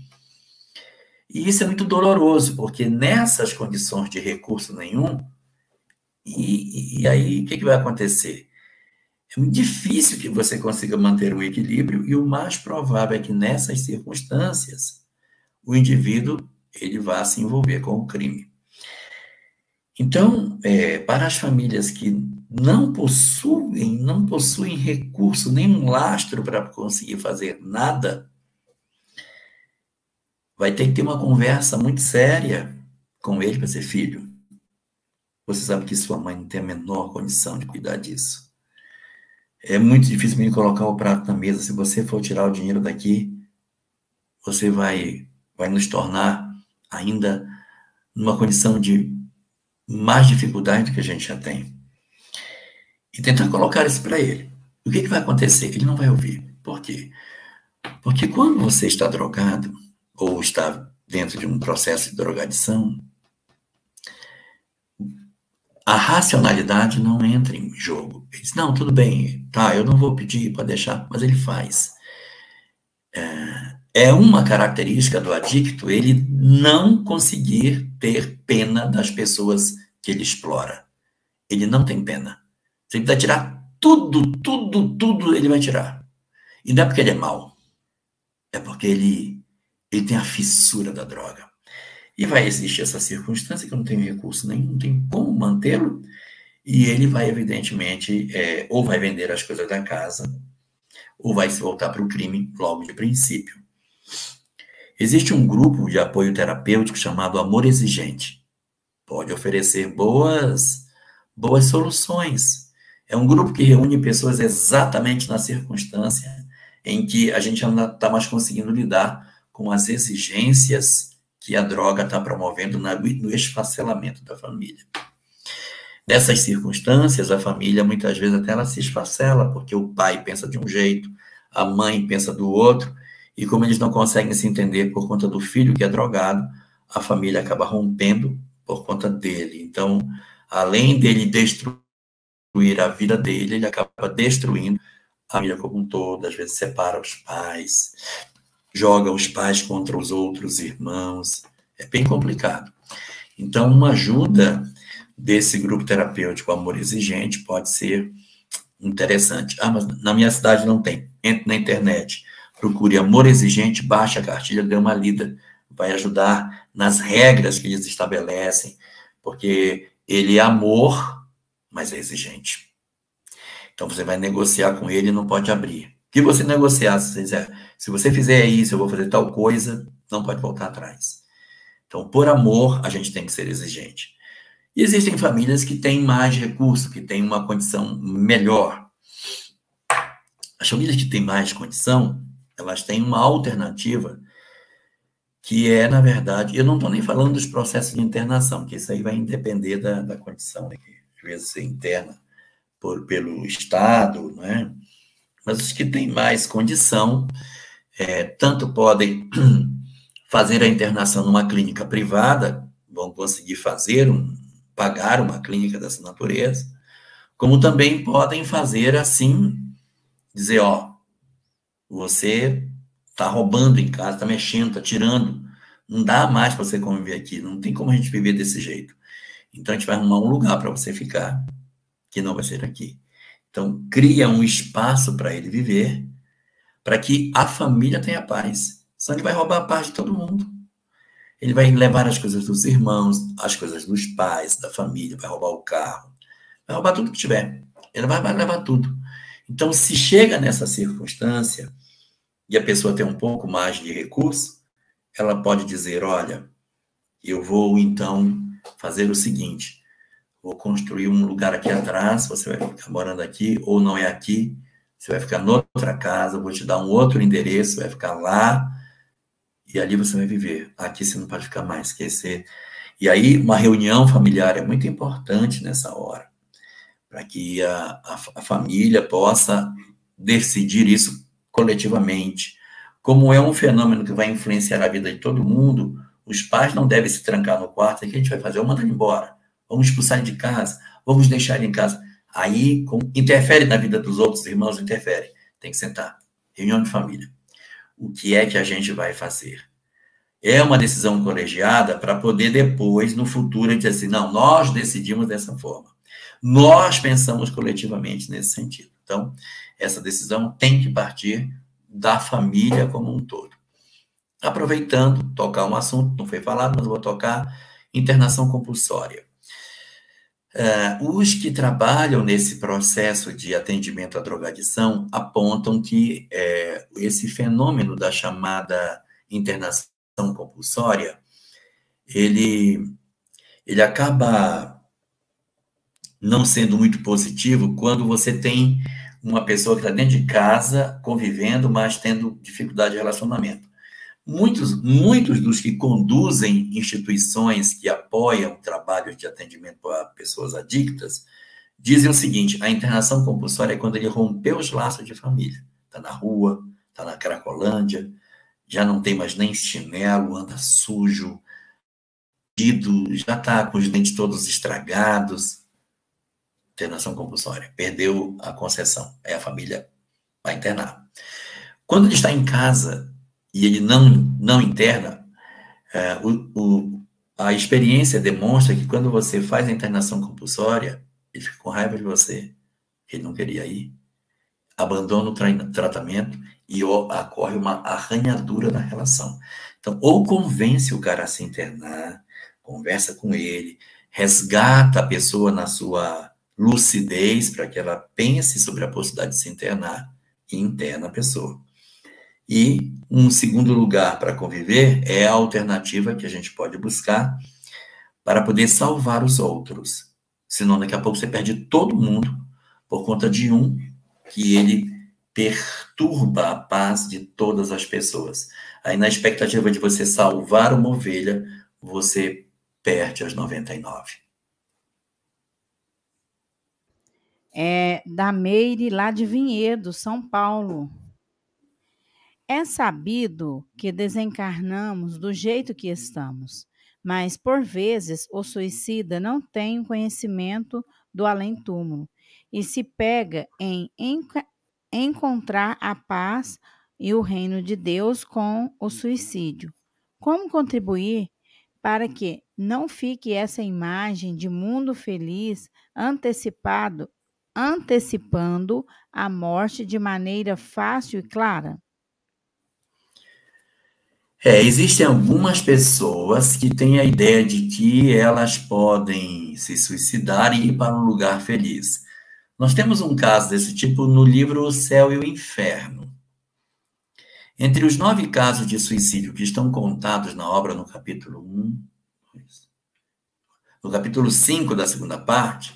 E isso é muito doloroso, porque nessas condições de recurso nenhum, e aí, o que vai acontecer? É muito difícil que você consiga manter o equilíbrio e o mais provável é que nessas circunstâncias o indivíduo ele vá se envolver com o crime. Então, para as famílias que não possuem recurso, nenhum lastro para conseguir fazer nada, vai ter que ter uma conversa muito séria com ele para ser filho. Você sabe que sua mãe não tem a menor condição de cuidar disso. É muito difícil me colocar o prato na mesa. Se você for tirar o dinheiro daqui, você vai nos tornar ainda numa condição de mais dificuldade do que a gente já tem. E tentar colocar isso para ele. O que vai acontecer? Ele não vai ouvir. Por quê? Porque quando você está drogado, ou está dentro de um processo de drogadição, a racionalidade não entra em jogo. Ele diz, não, tudo bem, tá, eu não vou pedir para deixar, mas ele faz. É uma característica do adicto ele não conseguir ter pena das pessoas que ele explora. Ele não tem pena. Se ele vai tirar tudo, ele vai tirar. E não é porque ele é mau, é porque ele tem a fissura da droga. E vai existir essa circunstância que eu não tenho recurso nenhum, não tenho como mantê-lo, e ele vai, evidentemente, ou vai vender as coisas da casa, ou vai se voltar para o crime logo de princípio. Existe um grupo de apoio terapêutico chamado Amor Exigente. Pode oferecer boas soluções. É um grupo que reúne pessoas exatamente na circunstância em que a gente não está mais conseguindo lidar com as exigências que a droga está promovendo no esfacelamento da família. Nessas circunstâncias, a família, muitas vezes, até ela se esfacela, porque o pai pensa de um jeito, a mãe pensa do outro, e como eles não conseguem se entender por conta do filho que é drogado, a família acaba rompendo por conta dele. Então, além dele destruir a vida dele, ele acaba destruindo a família como um todo, às vezes separa os pais, joga os pais contra os outros irmãos, é bem complicado. Então, uma ajuda desse grupo terapêutico Amor Exigente pode ser interessante. Ah, mas na minha cidade não tem. Entre na internet, procure Amor Exigente, baixe a cartilha, dê uma lida, vai ajudar nas regras que eles estabelecem, porque ele é amor, mas é exigente. Então, você vai negociar com ele e não pode abrir. O que você negociar, se você fizer isso, eu vou fazer tal coisa, não pode voltar atrás. Então, por amor, a gente tem que ser exigente. E existem famílias que têm mais recursos, que têm uma condição melhor. As famílias que têm mais condição, elas têm uma alternativa que é, na verdade, eu não estou nem falando dos processos de internação, que isso aí vai depender da condição, né, que às vezes é interna pelo Estado, né? Mas os que têm mais condição, tanto podem fazer a internação numa clínica privada, vão conseguir pagar uma clínica dessa natureza, como também podem fazer assim, dizer, ó, você está roubando em casa, está mexendo, está tirando, não dá mais para você conviver aqui, não tem como a gente viver desse jeito. Então, a gente vai arrumar um lugar para você ficar, que não vai ser aqui. Então, cria um espaço para ele viver, para que a família tenha paz. Senão ele vai roubar a paz de todo mundo. Ele vai levar as coisas dos irmãos, as coisas dos pais, da família, vai roubar o carro, vai roubar tudo que tiver. Ele vai levar tudo. Então, se chega nessa circunstância e a pessoa tem um pouco mais de recurso, ela pode dizer, olha, eu vou, então, fazer o seguinte, vou construir um lugar aqui atrás, você vai ficar morando aqui, ou não é aqui, você vai ficar noutra casa, vou te dar um outro endereço, vai ficar lá, e ali você vai viver. Aqui você não pode ficar mais, esquecer. E aí, uma reunião familiar é muito importante nessa hora, para que a família possa decidir isso coletivamente. Como é um fenômeno que vai influenciar a vida de todo mundo, os pais não devem se trancar no quarto, o que a gente vai fazer? Vamos mandar ele embora, vamos expulsar ele de casa, vamos deixar ele em casa. Aí, interfere na vida dos outros irmãos, interfere. Tem que sentar. Reunião de família. O que é que a gente vai fazer? É uma decisão colegiada para poder depois, no futuro, dizer assim, não, nós decidimos dessa forma. Nós pensamos coletivamente nesse sentido. Então, essa decisão tem que partir da família como um todo. Aproveitando, tocar um assunto, não foi falado, mas eu vou tocar, internação compulsória. Os que trabalham nesse processo de atendimento à drogadição apontam que esse fenômeno da chamada internação compulsória, ele acaba não sendo muito positivo quando você tem uma pessoa que está dentro de casa, convivendo, mas tendo dificuldade de relacionamento. Muitos dos que conduzem instituições que apoiam trabalhos de atendimento a pessoas adictas dizem o seguinte, a internação compulsória é quando ele rompeu os laços de família. Está na rua, está na Cracolândia, já não tem mais nem chinelo, anda sujo, já está com os dentes todos estragados. Internação compulsória, perdeu a concessão, aí a família vai internar. Quando ele está em casa e ele não interna, a experiência demonstra que quando você faz a internação compulsória, ele fica com raiva de você, ele não queria ir, abandona o tratamento e ocorre uma arranhadura na relação. Então, ou convence o cara a se internar, conversa com ele, resgata a pessoa na sua lucidez para que ela pense sobre a possibilidade de se internar e interna a pessoa. E um segundo lugar para conviver é a alternativa que a gente pode buscar para poder salvar os outros. Senão, daqui a pouco você perde todo mundo por conta de um que ele perturba a paz de todas as pessoas. Aí, na expectativa de você salvar uma ovelha, você perde as 99. Da Meire, lá de Vinhedo, São Paulo. É sabido que desencarnamos do jeito que estamos, mas, por vezes, o suicida não tem conhecimento do além-túmulo e se pega em encontrar a paz e o reino de Deus com o suicídio. Como contribuir para que não fique essa imagem de mundo feliz antecipando a morte de maneira fácil e clara? Existem algumas pessoas que têm a ideia de que elas podem se suicidar e ir para um lugar feliz. Nós temos um caso desse tipo no livro O Céu e o Inferno. Entre os 9 casos de suicídio que estão contados na obra no capítulo 1, no capítulo 5 da segunda parte,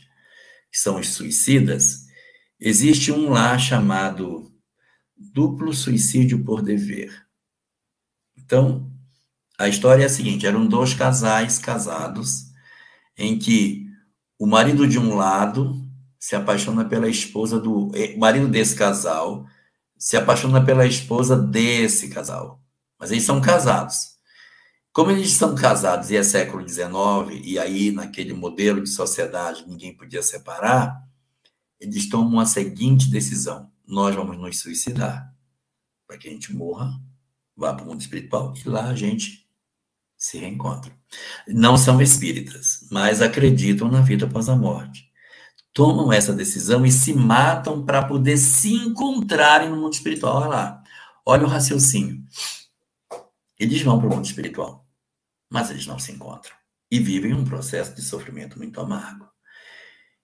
que são os suicidas, existe um lá chamado duplo suicídio por dever. Então, a história é a seguinte: eram 2 casais casados, em que o marido de um lado se apaixona pela esposa do... O marido desse casal se apaixona pela esposa desse casal. Mas eles são casados. Como eles são casados e é século XIX, e aí naquele modelo de sociedade ninguém podia separar, eles tomam a seguinte decisão: nós vamos nos suicidar, para que a gente morra, vá para o mundo espiritual, e lá a gente se reencontra. Não são espíritas, mas acreditam na vida após a morte. Tomam essa decisão e se matam para poder se encontrarem no mundo espiritual. Olha lá, olha o raciocínio. Eles vão para o mundo espiritual, mas eles não se encontram e vivem um processo de sofrimento muito amargo.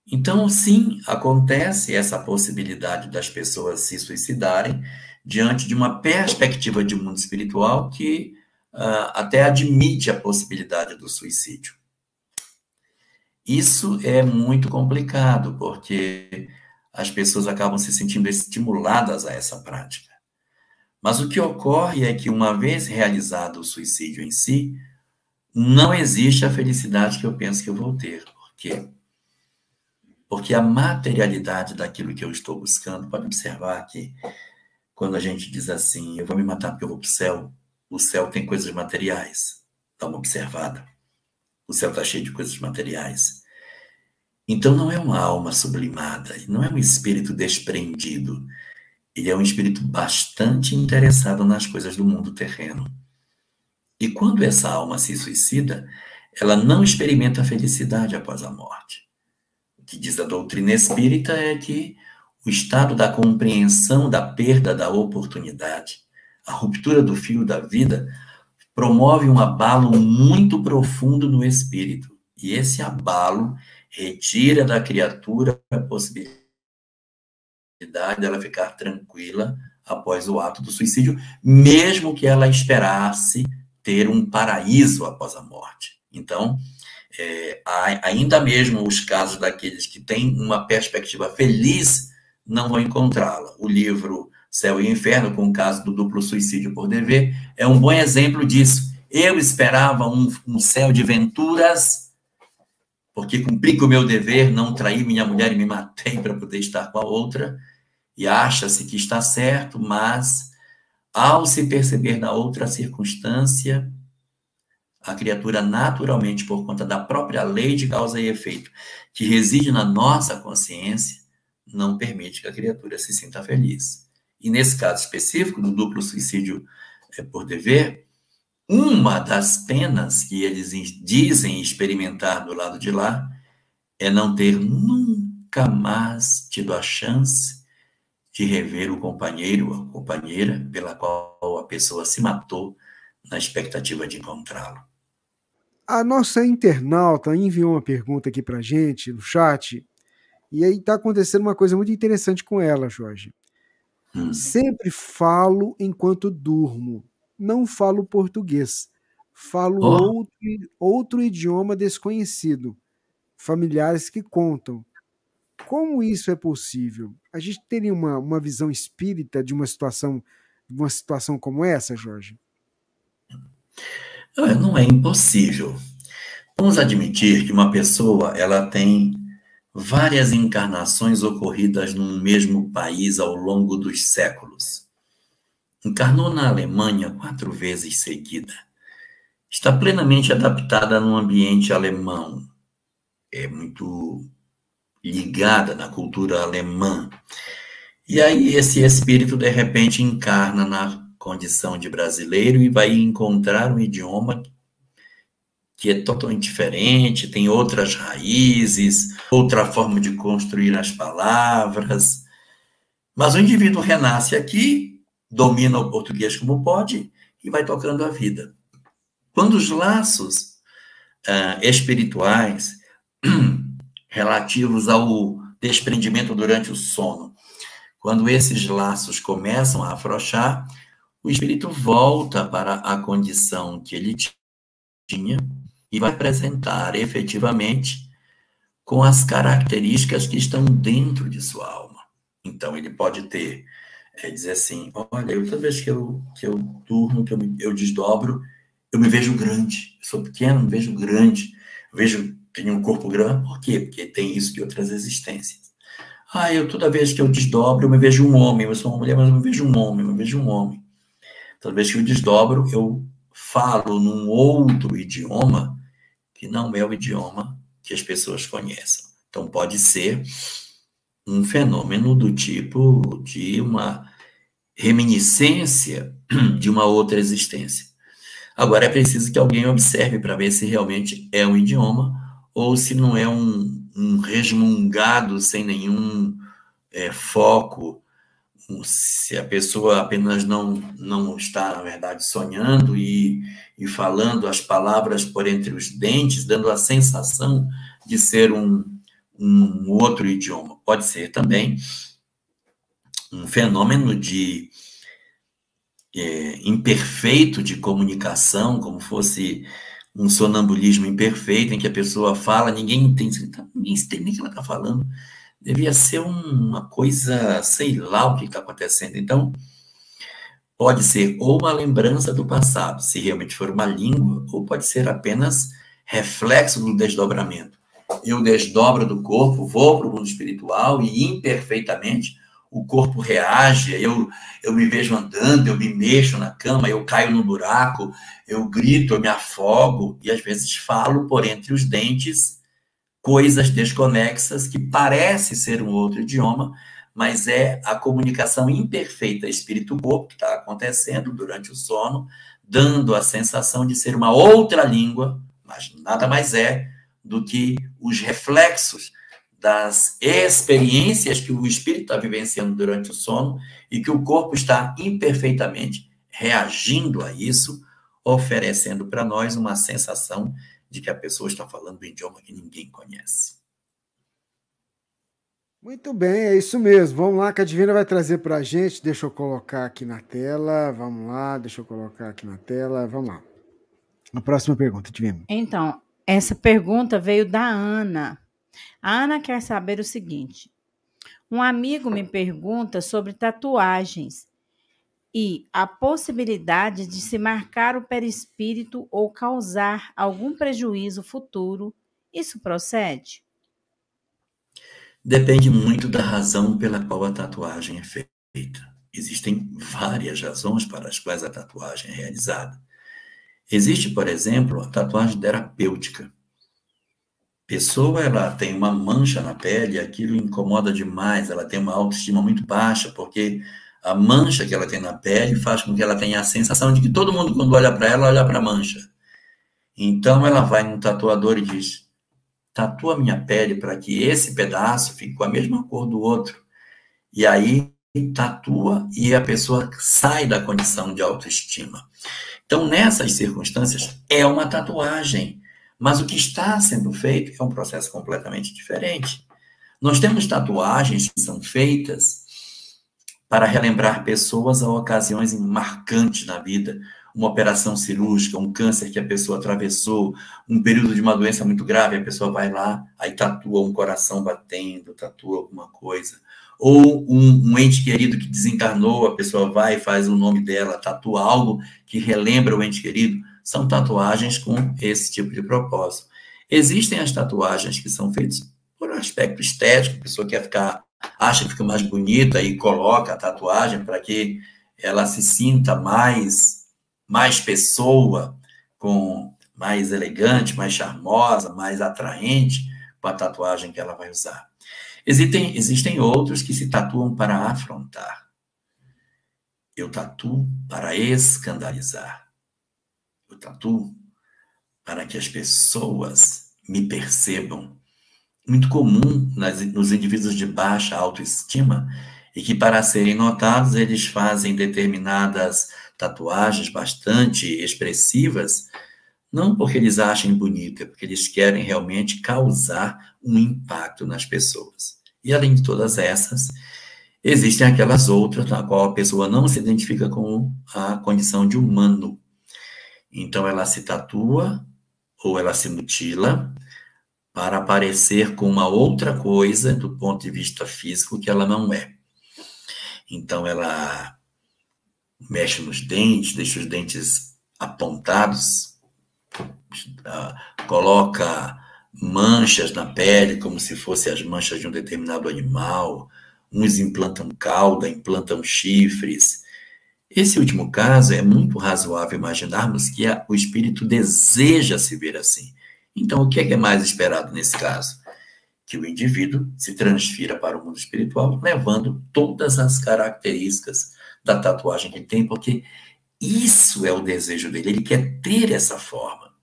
Então, sim, acontece essa possibilidade das pessoas se suicidarem diante de uma perspectiva de mundo espiritual que até admite a possibilidade do suicídio. Isso é muito complicado, porque as pessoas acabam se sentindo estimuladas a essa prática. Mas o que ocorre é que, uma vez realizado o suicídio em si, não existe a felicidade que eu penso que eu vou ter. Por quê? Porque a materialidade daquilo que eu estou buscando, pode observar que quando a gente diz assim, eu vou me matar porque eu vou para o céu tem coisas materiais. Dá uma observada. O céu está cheio de coisas materiais. Então não é uma alma sublimada, não é um espírito desprendido. Ele é um espírito bastante interessado nas coisas do mundo terreno. E quando essa alma se suicida, ela não experimenta a felicidade após a morte. O que diz a doutrina espírita é que o estado da compreensão da perda da oportunidade, a ruptura do fio da vida, promove um abalo muito profundo no espírito. E esse abalo retira da criatura a possibilidade dela ficar tranquila após o ato do suicídio, mesmo que ela esperasse ter um paraíso após a morte. Então, ainda mesmo os casos daqueles que têm uma perspectiva feliz não vão encontrá-la. O livro Céu e Inferno, com o caso do duplo suicídio por dever, é um bom exemplo disso. Eu esperava um céu de venturas, porque cumpri com o meu dever, não traí minha mulher e me matei para poder estar com a outra, e acha-se que está certo, mas ao se perceber na outra circunstância, a criatura naturalmente, por conta da própria lei de causa e efeito, que reside na nossa consciência, não permite que a criatura se sinta feliz. E nesse caso específico, do duplo suicídio por dever, uma das penas que eles dizem experimentar do lado de lá é não ter nunca mais tido a chance de rever o companheiro ou a companheira pela qual a pessoa se matou na expectativa de encontrá-lo. A nossa internauta enviou uma pergunta aqui para a gente no chat, e aí está acontecendo uma coisa muito interessante com ela, Jorge. Sempre falo enquanto durmo. Não falo português. Falo outro idioma desconhecido. Familiares que contam. Como isso é possível? A gente teria uma visão espírita de uma situação como essa, Jorge? Não é impossível. Vamos admitir que uma pessoa ela tem várias encarnações ocorridas num mesmo país ao longo dos séculos. Encarnou na Alemanha 4 vezes seguida. Está plenamente adaptada num ambiente alemão. É muito ligada na cultura alemã. E aí esse espírito, de repente, encarna na condição de brasileiro e vai encontrar um idioma que é totalmente diferente, tem outras raízes, outra forma de construir as palavras. Mas o indivíduo renasce aqui, domina o português como pode, e vai tocando a vida. Quando os laços espirituais relativos ao desprendimento durante o sono, quando esses laços começam a afrouxar, o espírito volta para a condição que ele tinha e vai apresentar efetivamente com as características que estão dentro de sua alma. Então, ele pode ter, dizer assim, olha, toda vez que eu durmo, que eu desdobro, eu me vejo grande. Eu sou pequeno, me vejo grande. Tenho um corpo grande. Por quê? Porque tem isso de outras existências. Toda vez que eu desdobro, eu me vejo um homem. Eu sou uma mulher, mas eu me vejo um homem. Toda vez que eu desdobro, eu falo num outro idioma que não é o idioma que as pessoas conhecem. Então, pode ser um fenômeno do tipo de uma reminiscência de uma outra existência. Agora, é preciso que alguém observe para ver se realmente é um idioma ou se não é um resmungado sem nenhum foco, se a pessoa apenas não está, na verdade, sonhando e falando as palavras por entre os dentes, dando a sensação de ser um outro idioma. Pode ser também um fenômeno de imperfeito de comunicação, como fosse um sonambulismo imperfeito, em que a pessoa fala, ninguém entende nem o que ela está falando. Devia ser uma coisa, sei lá o que está acontecendo. Então, pode ser ou uma lembrança do passado, se realmente for uma língua, ou pode ser apenas reflexo do desdobramento. Eu desdobro do corpo, vou para o mundo espiritual e imperfeitamente o corpo reage, eu me vejo andando, eu me mexo na cama, eu caio no buraco, eu grito, eu me afogo, e às vezes falo por entre os dentes coisas desconexas que parece ser um outro idioma, mas é a comunicação imperfeita espírito-corpo que está acontecendo durante o sono, dando a sensação de ser uma outra língua, mas nada mais é do que os reflexos das experiências que o espírito está vivenciando durante o sono e que o corpo está imperfeitamente reagindo a isso, oferecendo para nós uma sensação de que a pessoa está falando um idioma que ninguém conhece. Muito bem, é isso mesmo. Vamos lá, que a Divina vai trazer para a gente. Deixa eu colocar aqui na tela. Vamos lá, Vamos lá. A próxima pergunta, Divina. Então, essa pergunta veio da Ana. A Ana quer saber o seguinte: um amigo me pergunta sobre tatuagens e a possibilidade de se marcar o perispírito ou causar algum prejuízo futuro. Isso procede? Depende muito da razão pela qual a tatuagem é feita. Existem várias razões para as quais a tatuagem é realizada. Existe, por exemplo, a tatuagem terapêutica. A pessoa, ela tem uma mancha na pele, aquilo incomoda demais, ela tem uma autoestima muito baixa, porque a mancha que ela tem na pele faz com que ela tenha a sensação de que todo mundo, quando olha para ela, olha para a mancha. Então, ela vai num tatuador e diz: tatua minha pele para que esse pedaço fique com a mesma cor do outro. E aí, tatua e a pessoa sai da condição de autoestima. Então, nessas circunstâncias, é uma tatuagem. Mas o que está sendo feito é um processo completamente diferente. Nós temos tatuagens que são feitas para relembrar pessoas ou ocasiões marcantes na vida, uma operação cirúrgica, um câncer que a pessoa atravessou, um período de uma doença muito grave, a pessoa vai lá, aí tatua um coração batendo, tatua alguma coisa. Ou um ente querido que desencarnou, a pessoa vai e faz o nome dela, tatua algo que relembra o ente querido. São tatuagens com esse tipo de propósito. Existem as tatuagens que são feitas por um aspecto estético, a pessoa acha que fica mais bonita e coloca a tatuagem para que ela se sinta mais pessoa, mais elegante, mais charmosa, mais atraente com a tatuagem que ela vai usar. Existem outros que se tatuam para afrontar. Eu tatuo para escandalizar. Eu tatuo para que as pessoas me percebam. Muito comum nos indivíduos de baixa autoestima e que, para serem notados, eles fazem determinadas tatuagens bastante expressivas, não porque eles achem bonito, é porque eles querem realmente causar um impacto nas pessoas. E além de todas essas, existem aquelas outras na qual a pessoa não se identifica com a condição de humano. Então ela se tatua ou ela se mutila para aparecer com uma outra coisa do ponto de vista físico que ela não é. Então ela mexe nos dentes, deixa os dentes apontados, coloca manchas na pele como se fossem as manchas de um determinado animal, uns implantam cauda, implantam chifres. Esse último caso é muito razoável imaginarmos que o espírito deseja se ver assim. Então, o que é mais esperado nesse caso? Que o indivíduo se transfira para o mundo espiritual, levando todas as características da tatuagem que ele tem, porque isso é o desejo dele, ele quer ter essa forma.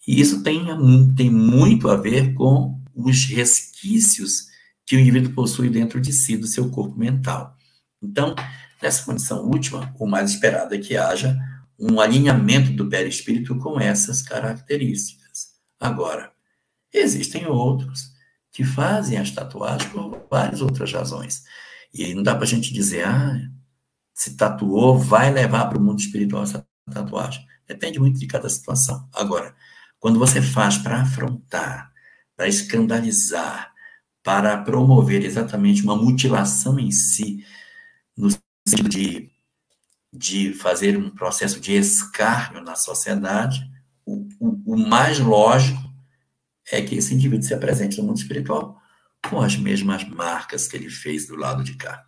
E isso tem muito a ver com os resquícios que o indivíduo possui dentro de si, do seu corpo mental. Então, nessa condição última, o mais esperado é que haja um alinhamento do perispírito com essas características. Agora, existem outros que fazem as tatuagens por várias outras razões. E aí não dá para a gente dizer, se tatuou, vai levar para o mundo espiritual essa tatuagem. Depende muito de cada situação. Agora, quando você faz para afrontar, para escandalizar, para promover exatamente uma mutilação em si, no sentido de fazer um processo de escárnio na sociedade, o mais lógico é que esse indivíduo se apresente no mundo espiritual com as mesmas marcas que ele fez do lado de cá.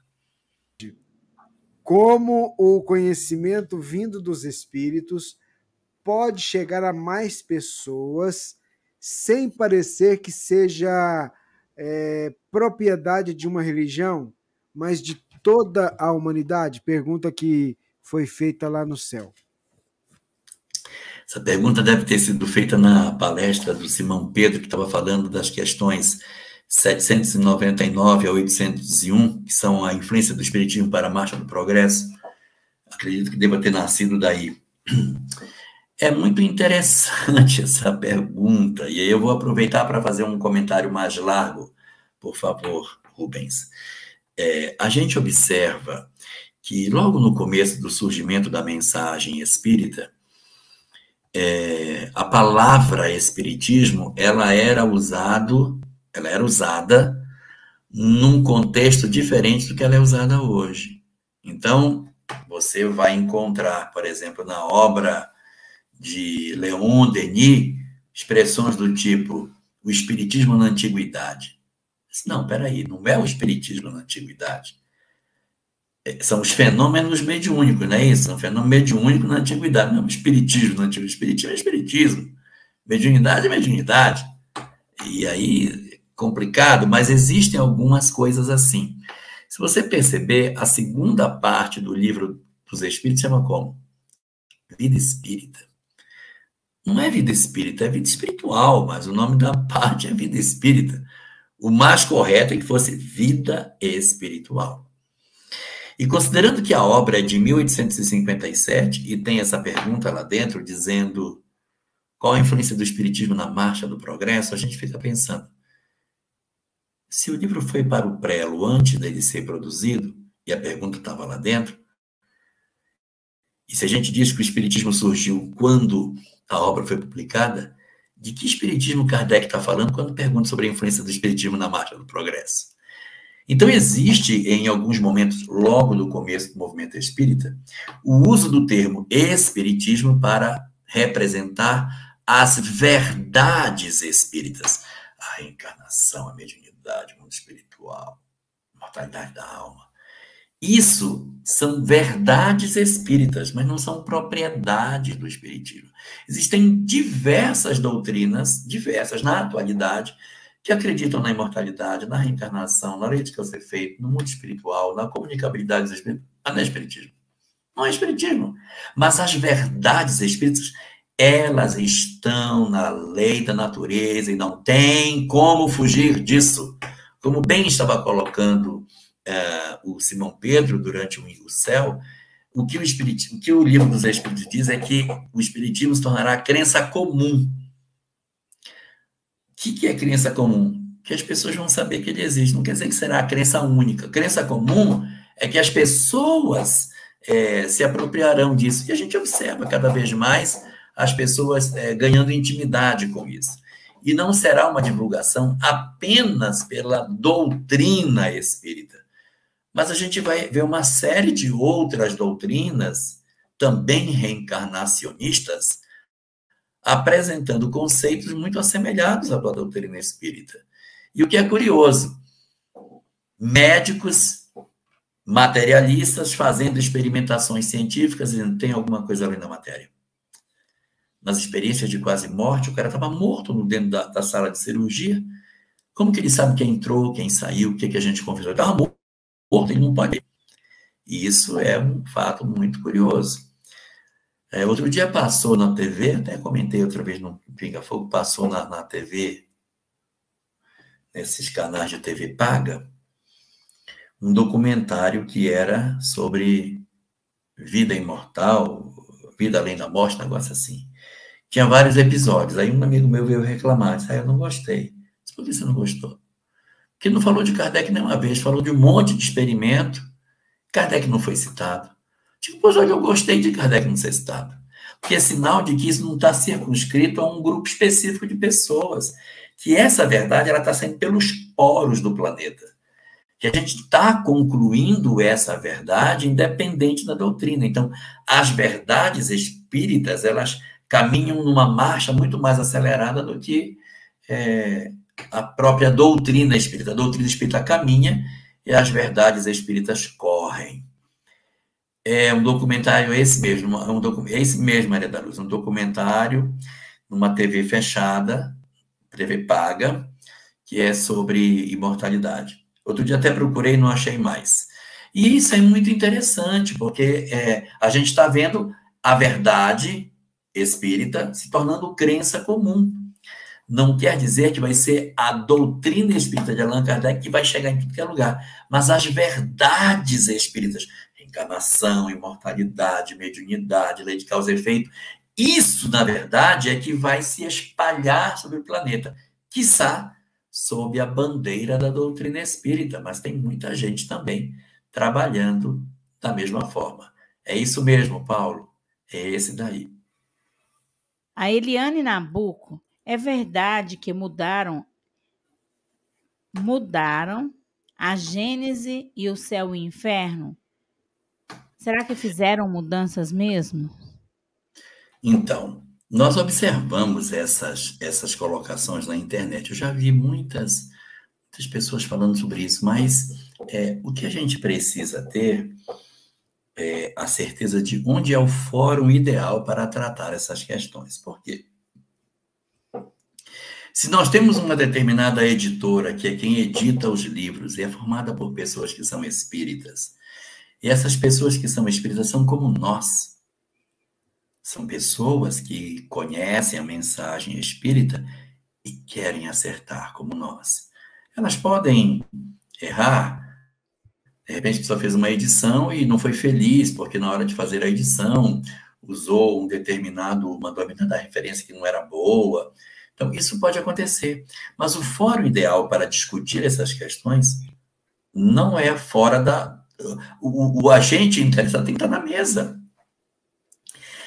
Como o conhecimento vindo dos espíritos pode chegar a mais pessoas sem parecer que seja propriedade de uma religião, mas de toda a humanidade? Pergunta que foi feita lá no céu. Essa pergunta deve ter sido feita na palestra do Simão Pedro, que estava falando das questões 799 a 801, que são a influência do Espiritismo para a marcha do progresso. Acredito que deva ter nascido daí. É muito interessante essa pergunta, e aí eu vou aproveitar para fazer um comentário mais largo, por favor, Rubens. A gente observa que logo no começo do surgimento da mensagem espírita, a palavra espiritismo, ela era usada num contexto diferente do que ela é usada hoje. Então, você vai encontrar, por exemplo, na obra de Leon Denis, expressões do tipo o espiritismo na antiguidade. Não, peraí, não é o espiritismo na antiguidade. São os fenômenos mediúnicos, não é isso? São fenômenos mediúnicos na antiguidade. Não, espiritismo na antiguidade. Espiritismo é espiritismo. Mediunidade é mediunidade. E aí, complicado, mas existem algumas coisas assim. Se você perceber, a segunda parte do livro dos Espíritos chama como? Vida espírita. Não é vida espírita, é vida espiritual, mas o nome da parte é vida espírita. O mais correto é que fosse vida espiritual. E considerando que a obra é de 1857 e tem essa pergunta lá dentro dizendo qual a influência do espiritismo na marcha do progresso, a gente fica pensando, se o livro foi para o prelo antes dele ser produzido, e a pergunta estava lá dentro, e se a gente diz que o espiritismo surgiu quando a obra foi publicada, de que espiritismo Kardec está falando quando pergunta sobre a influência do espiritismo na marcha do progresso? Então, existe, em alguns momentos, logo no começo do movimento espírita, o uso do termo espiritismo para representar as verdades espíritas. A reencarnação, a mediunidade, o mundo espiritual, a mortalidade da alma. Isso são verdades espíritas, mas não são propriedades do espiritismo. Existem diversas doutrinas, diversas na atualidade, que acreditam na imortalidade, na reencarnação, na lei de causa e efeito, no mundo espiritual, na comunicabilidade dos espíritos. Mas não é espiritismo. Não é espiritismo. Mas as verdades espíritas, elas estão na lei da natureza e não tem como fugir disso. Como bem estava colocando o Simão Pedro durante o céu, o que o livro dos Espíritos diz é que o Espiritismo se tornará crença comum. O que é crença comum? Que as pessoas vão saber que ele existe. Não quer dizer que será a crença única. Crença comum é que as pessoas se apropriarão disso. E a gente observa cada vez mais as pessoas ganhando intimidade com isso. E não será uma divulgação apenas pela doutrina espírita, mas a gente vai ver uma série de outras doutrinas, também reencarnacionistas, apresentando conceitos muito assemelhados à doutrina espírita. E o que é curioso, médicos materialistas fazendo experimentações científicas e tem alguma coisa além da matéria. Nas experiências de quase morte, o cara estava morto dentro da sala de cirurgia. Como que ele sabe quem entrou, quem saiu, o que a gente confessou? Ele estava morto, ele não pode. E isso é um fato muito curioso. Outro dia passou na TV, até comentei outra vez no Pinga Fogo, passou na TV, nesses canais de TV paga, um documentário que era sobre vida imortal, vida além da morte, um negócio assim. Tinha vários episódios. Aí um amigo meu veio reclamar, disse, eu não gostei. Disse, por que você não gostou? Porque não falou de Kardec nenhuma vez, falou de um monte de experimento. Kardec não foi citado. Tipo, pois olha, eu gostei de Kardec não ser citado. Porque é sinal de que isso não está circunscrito a um grupo específico de pessoas. Que essa verdade ela está saindo pelos poros do planeta. Que a gente está concluindo essa verdade independente da doutrina. Então, as verdades espíritas, elas caminham numa marcha muito mais acelerada do que a própria doutrina espírita. A doutrina espírita caminha e as verdades espíritas correm. É um documentário esse mesmo, Maria da Luz, um documentário numa TV fechada, TV paga, que é sobre imortalidade. Outro dia até procurei e não achei mais. E isso é muito interessante, porque a gente está vendo a verdade espírita se tornando crença comum. Não quer dizer que vai ser a doutrina espírita de Allan Kardec que vai chegar em qualquer lugar, mas as verdades espíritas, reencarnação, imortalidade, mediunidade, lei de causa e efeito, isso, na verdade, é que vai se espalhar sobre o planeta, quiçá sob a bandeira da doutrina espírita, mas tem muita gente também trabalhando da mesma forma. É isso mesmo, Paulo, é esse daí. A Eliane Nabuco, é verdade que mudaram a Gênese e o céu e o inferno? Será que fizeram mudanças mesmo? Então, nós observamos essas colocações na internet. Eu já vi muitas pessoas falando sobre isso, mas o que a gente precisa ter é a certeza de onde é o fórum ideal para tratar essas questões. Por quê? Se nós temos uma determinada editora, que é quem edita os livros, e é formada por pessoas que são espíritas, e essas pessoas que são espíritas são como nós. São pessoas que conhecem a mensagem espírita e querem acertar como nós. Elas podem errar. De repente, a pessoa fez uma edição e não foi feliz, porque na hora de fazer a edição usou uma determinada referência que não era boa. Então, isso pode acontecer. Mas o fórum ideal para discutir essas questões não é fora da... O agente interessado tem que estar na mesa.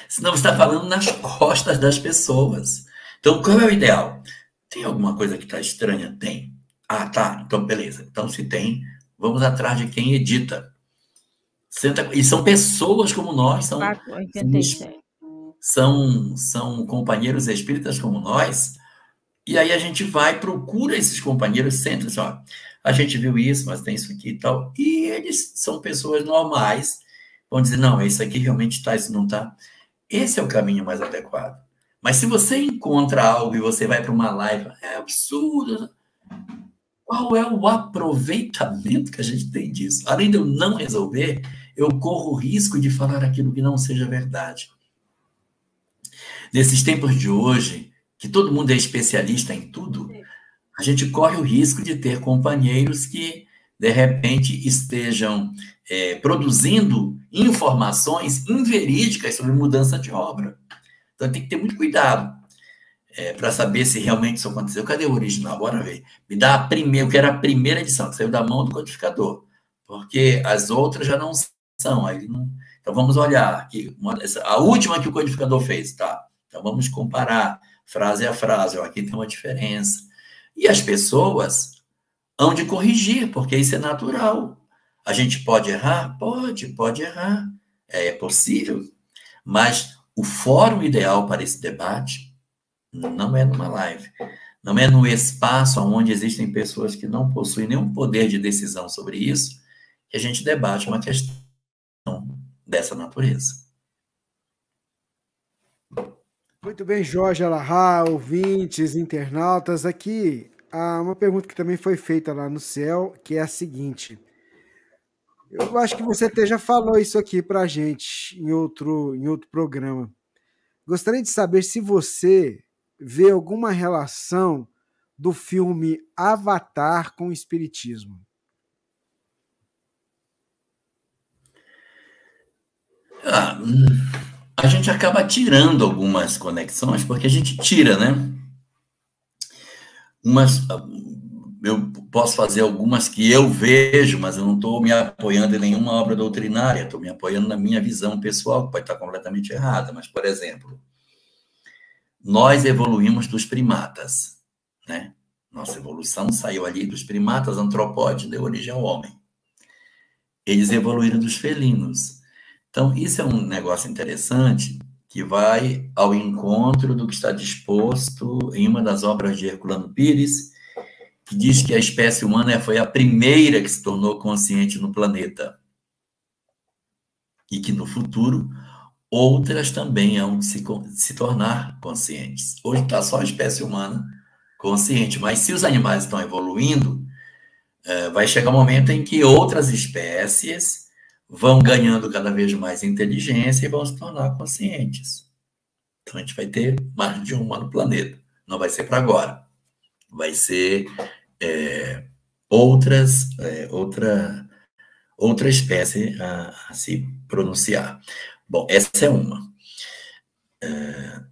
Senão você está falando nas costas das pessoas. Então, qual é o ideal? Tem alguma coisa que está estranha? Tem. Ah, tá. Então, beleza. Então, se tem, vamos atrás de quem edita. E são pessoas como nós, são companheiros espíritas como nós, e aí a gente vai, procura esses companheiros, senta assim, ó, a gente viu isso, mas tem isso aqui e tal, e eles são pessoas normais, vão dizer, não, isso aqui realmente está, isso não está. Esse é o caminho mais adequado. Mas se você encontra algo e você vai para uma live, é absurdo. Qual é o aproveitamento que a gente tem disso? Além de eu não resolver, eu corro o risco de falar aquilo que não seja verdade. Nesses tempos de hoje, que todo mundo é especialista em tudo, a gente corre o risco de ter companheiros que de repente, estejam produzindo informações inverídicas sobre mudança de obra. Então, tem que ter muito cuidado para saber se realmente isso aconteceu. Cadê o original? Bora ver. Me dá a primeira, eu quero a primeira edição, que saiu da mão do codificador, porque as outras já não são. Aí não... Então, vamos olhar aqui. A última que o codificador fez, tá? Então, vamos comparar frase a frase. Aqui tem uma diferença. E as pessoas hão de corrigir, porque isso é natural. A gente pode errar? Pode errar. É possível. Mas o fórum ideal para esse debate não é numa live, não é no espaço onde existem pessoas que não possuem nenhum poder de decisão sobre isso, que a gente debate uma questão dessa natureza. Muito bem, Jorge Alahá, ouvintes, internautas, aqui há uma pergunta que também foi feita lá no céu, que é a seguinte. Eu acho que você até já falou isso aqui para a gente em outro programa. Gostaria de saber se você vê alguma relação do filme Avatar com o Espiritismo. A gente acaba tirando algumas conexões, porque a gente tira, né? Eu posso fazer algumas que eu vejo, mas eu não estou me apoiando em nenhuma obra doutrinária, estou me apoiando na minha visão pessoal, que pode estar completamente errada. Mas, por exemplo, nós evoluímos dos primatas, né? Nossa evolução saiu ali dos primatas, antropóides, deu origem ao homem. Eles evoluíram dos felinos. Então, isso é um negócio interessante que vai ao encontro do que está disposto em uma das obras de Herculano Pires, que diz que a espécie humana foi a primeira que se tornou consciente no planeta. E que, no futuro, outras também hão de se tornar conscientes. Hoje está só a espécie humana consciente, mas se os animais estão evoluindo, vai chegar um momento em que outras espécies vão ganhando cada vez mais inteligência e vão se tornar conscientes. Então, a gente vai ter mais de uma no planeta. Não vai ser para agora. Vai ser outra espécie a se pronunciar. Bom, essa é uma.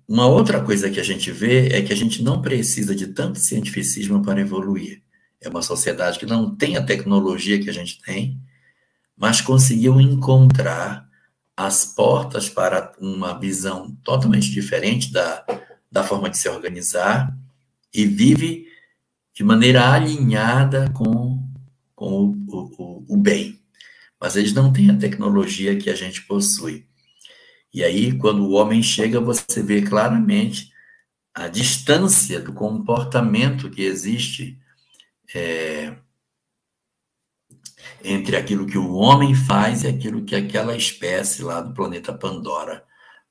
Uma outra coisa que a gente vê é que a gente não precisa de tanto cientificismo para evoluir. É uma sociedade que não tem a tecnologia que a gente tem, mas conseguiu encontrar as portas para uma visão totalmente diferente da forma de se organizar e vive de maneira alinhada com o bem. Mas eles não têm a tecnologia que a gente possui. E aí, quando o homem chega, você vê claramente a distância do comportamento que existe entre aquilo que o homem faz e aquilo que aquela espécie lá do planeta Pandora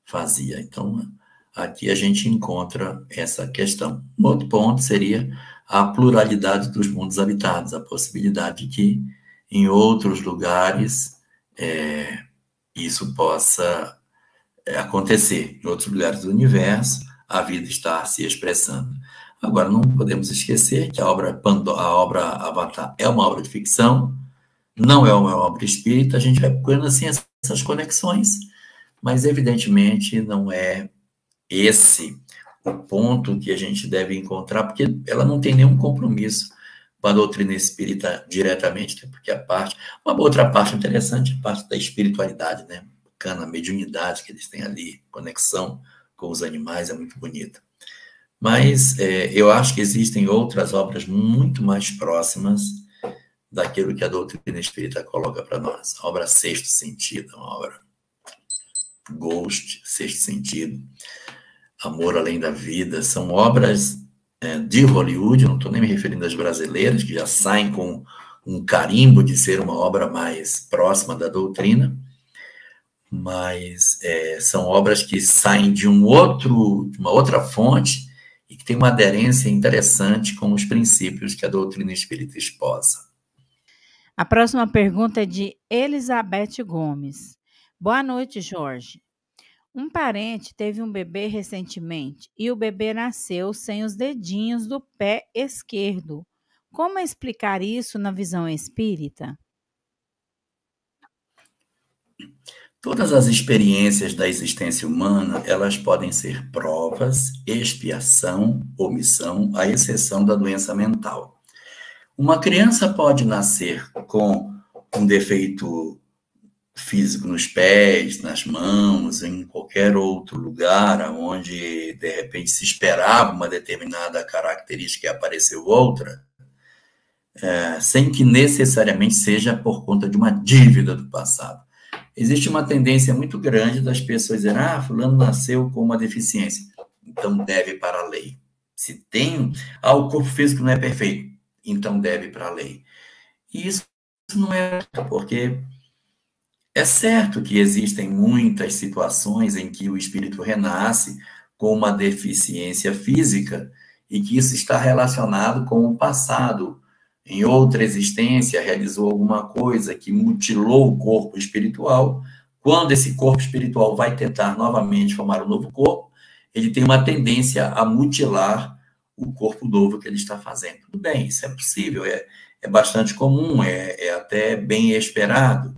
fazia. Então, aqui a gente encontra essa questão. Um outro ponto seria a pluralidade dos mundos habitados, a possibilidade de que em outros lugares isso possa acontecer. Em outros lugares do universo, a vida está se expressando. Agora, não podemos esquecer que a obra Avatar é uma obra de ficção, não é uma obra espírita, a gente vai procurando assim essas conexões, mas evidentemente não é esse o ponto que a gente deve encontrar, porque ela não tem nenhum compromisso com a doutrina espírita diretamente, porque uma outra parte interessante, a parte da espiritualidade, né? Bacana, a mediunidade que eles têm ali, conexão com os animais, é muito bonita. Mas eu acho que existem outras obras muito mais próximas daquilo que a doutrina espírita coloca para nós. A obra Sexto Sentido, uma obra Ghost, Sexto Sentido, Amor Além da Vida, são obras de Hollywood, não estou nem me referindo às brasileiras, que já saem com um carimbo de ser uma obra mais próxima da doutrina, mas são obras que saem de uma outra fonte e que tem uma aderência interessante com os princípios que a doutrina espírita esposa. A próxima pergunta é de Elizabeth Gomes. Boa noite, Jorge. Um parente teve um bebê recentemente e o bebê nasceu sem os dedinhos do pé esquerdo, Como explicar isso na visão espírita? Todas as experiências da existência humana, elas podem ser provas, expiação ou missão, à exceção da doença mental. Uma criança pode nascer com um defeito físico nos pés, nas mãos, em qualquer outro lugar onde, de repente, se esperava uma determinada característica e apareceu outra, sem que necessariamente seja por conta de uma dívida do passado. Existe uma tendência muito grande das pessoas dizerem, fulano nasceu com uma deficiência, então deve para a lei. Se tem, o corpo físico não é perfeito, então deve para a lei. E isso não é, porque é certo que existem muitas situações em que o espírito renasce com uma deficiência física e que isso está relacionado com o passado. Em outra existência, realizou alguma coisa que mutilou o corpo espiritual. Quando esse corpo espiritual vai tentar novamente formar um novo corpo, ele tem uma tendência a mutilar o corpo novo que ele está fazendo. Tudo bem, isso é possível, é bastante comum, é até bem esperado,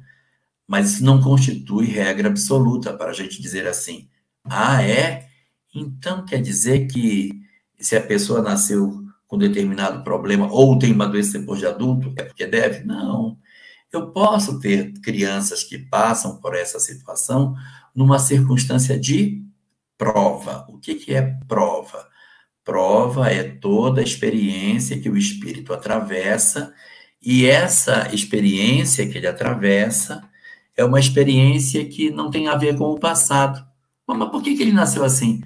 mas isso não constitui regra absoluta para a gente dizer assim, é? Então quer dizer que se a pessoa nasceu com determinado problema ou tem uma doença depois de adulto, é porque deve? Não. Eu posso ter crianças que passam por essa situação numa circunstância de prova. O que é prova? Prova é toda a experiência que o espírito atravessa, e essa experiência que ele atravessa é uma experiência que não tem a ver com o passado. Mas por que ele nasceu assim?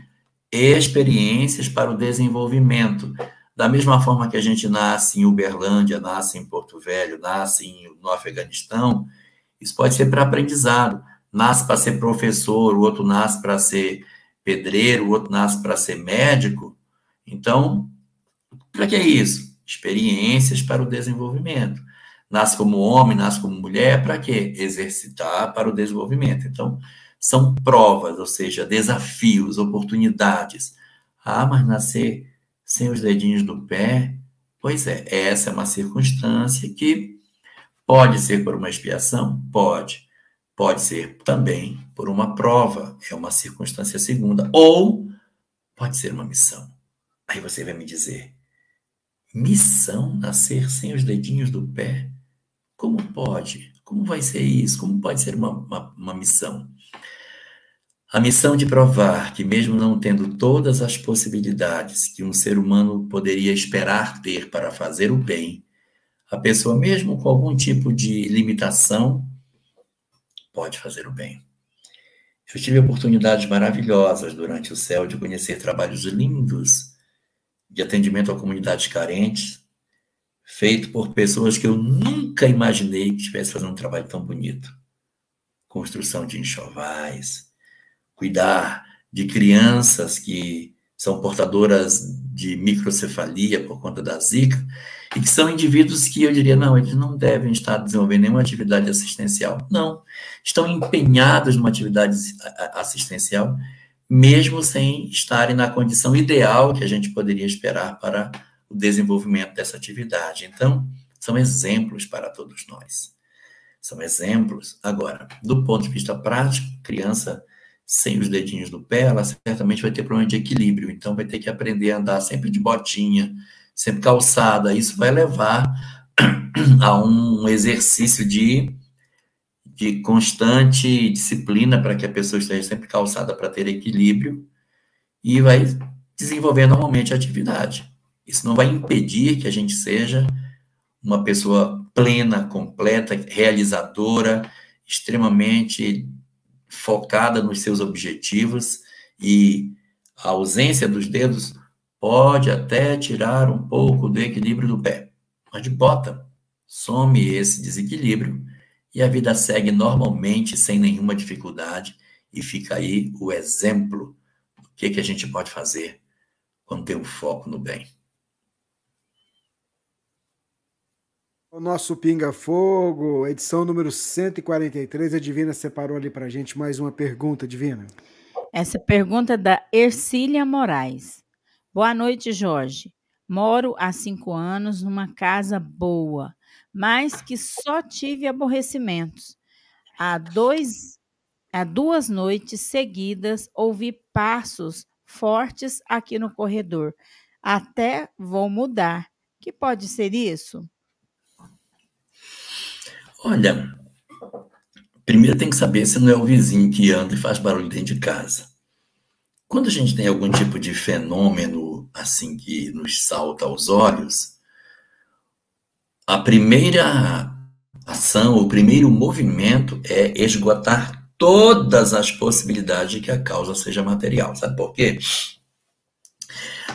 Experiências para o desenvolvimento. Da mesma forma que a gente nasce em Uberlândia, nasce em Porto Velho, nasce no Afeganistão, isso pode ser para aprendizado. Nasce para ser professor, o outro nasce para ser pedreiro, o outro nasce para ser médico. Então, para que é isso? Experiências para o desenvolvimento. Nasce como homem, nasce como mulher, para quê? Exercitar para o desenvolvimento. Então, são provas, ou seja, desafios, oportunidades. Mas nascer sem os dedinhos do pé? Pois é, essa é uma circunstância que pode ser por uma expiação? Pode. Pode ser também por uma prova, é uma circunstância segunda. Ou pode ser uma missão. Aí você vai me dizer, missão nascer sem os dedinhos do pé? Como pode? Como vai ser isso? Como pode ser uma missão? A missão de provar que, mesmo não tendo todas as possibilidades que um ser humano poderia esperar ter para fazer o bem, a pessoa, mesmo com algum tipo de limitação, pode fazer o bem. Eu tive oportunidades maravilhosas durante o céu de conhecer trabalhos lindos de atendimento a comunidades carentes, feito por pessoas que eu nunca imaginei que estivesse fazendo um trabalho tão bonito. Construção de enxovais, cuidar de crianças que são portadoras de microcefalia por conta da Zika, e que são indivíduos que eu diria, não, eles não devem estar desenvolvendo nenhuma atividade assistencial. Não, estão empenhados numa atividade assistencial, mesmo sem estarem na condição ideal que a gente poderia esperar para o desenvolvimento dessa atividade. Então, são exemplos para todos nós. São exemplos. Agora, do ponto de vista prático, criança sem os dedinhos do pé, ela certamente vai ter problema de equilíbrio, então vai ter que aprender a andar sempre de botinha, sempre calçada. Isso vai levar a um exercício de constante disciplina para que a pessoa esteja sempre calçada para ter equilíbrio e vai desenvolver normalmente a atividade. Isso não vai impedir que a gente seja uma pessoa plena, completa, realizadora, extremamente focada nos seus objetivos, e a ausência dos dedos pode até tirar um pouco do equilíbrio do pé. Mas de bota, some esse desequilíbrio e a vida segue normalmente, sem nenhuma dificuldade, e fica aí o exemplo do que a gente pode fazer quando tem um foco no bem. O nosso Pinga Fogo, edição número 143, a Divina separou ali para a gente mais uma pergunta, Divina. Essa pergunta é da Ercília Moraes. Boa noite, Jorge. Moro há 5 anos numa casa boa, mas que só tive aborrecimentos. Há 2 noites seguidas ouvi passos fortes aqui no corredor. Até vou mudar. Que pode ser isso? Olha, primeiro tem que saber se não é o vizinho que anda e faz barulho dentro de casa. Quando a gente tem algum tipo de fenômeno assim que nos salta aos olhos, a primeira ação, o primeiro movimento é esgotar todas as possibilidades de que a causa seja material. Sabe por quê?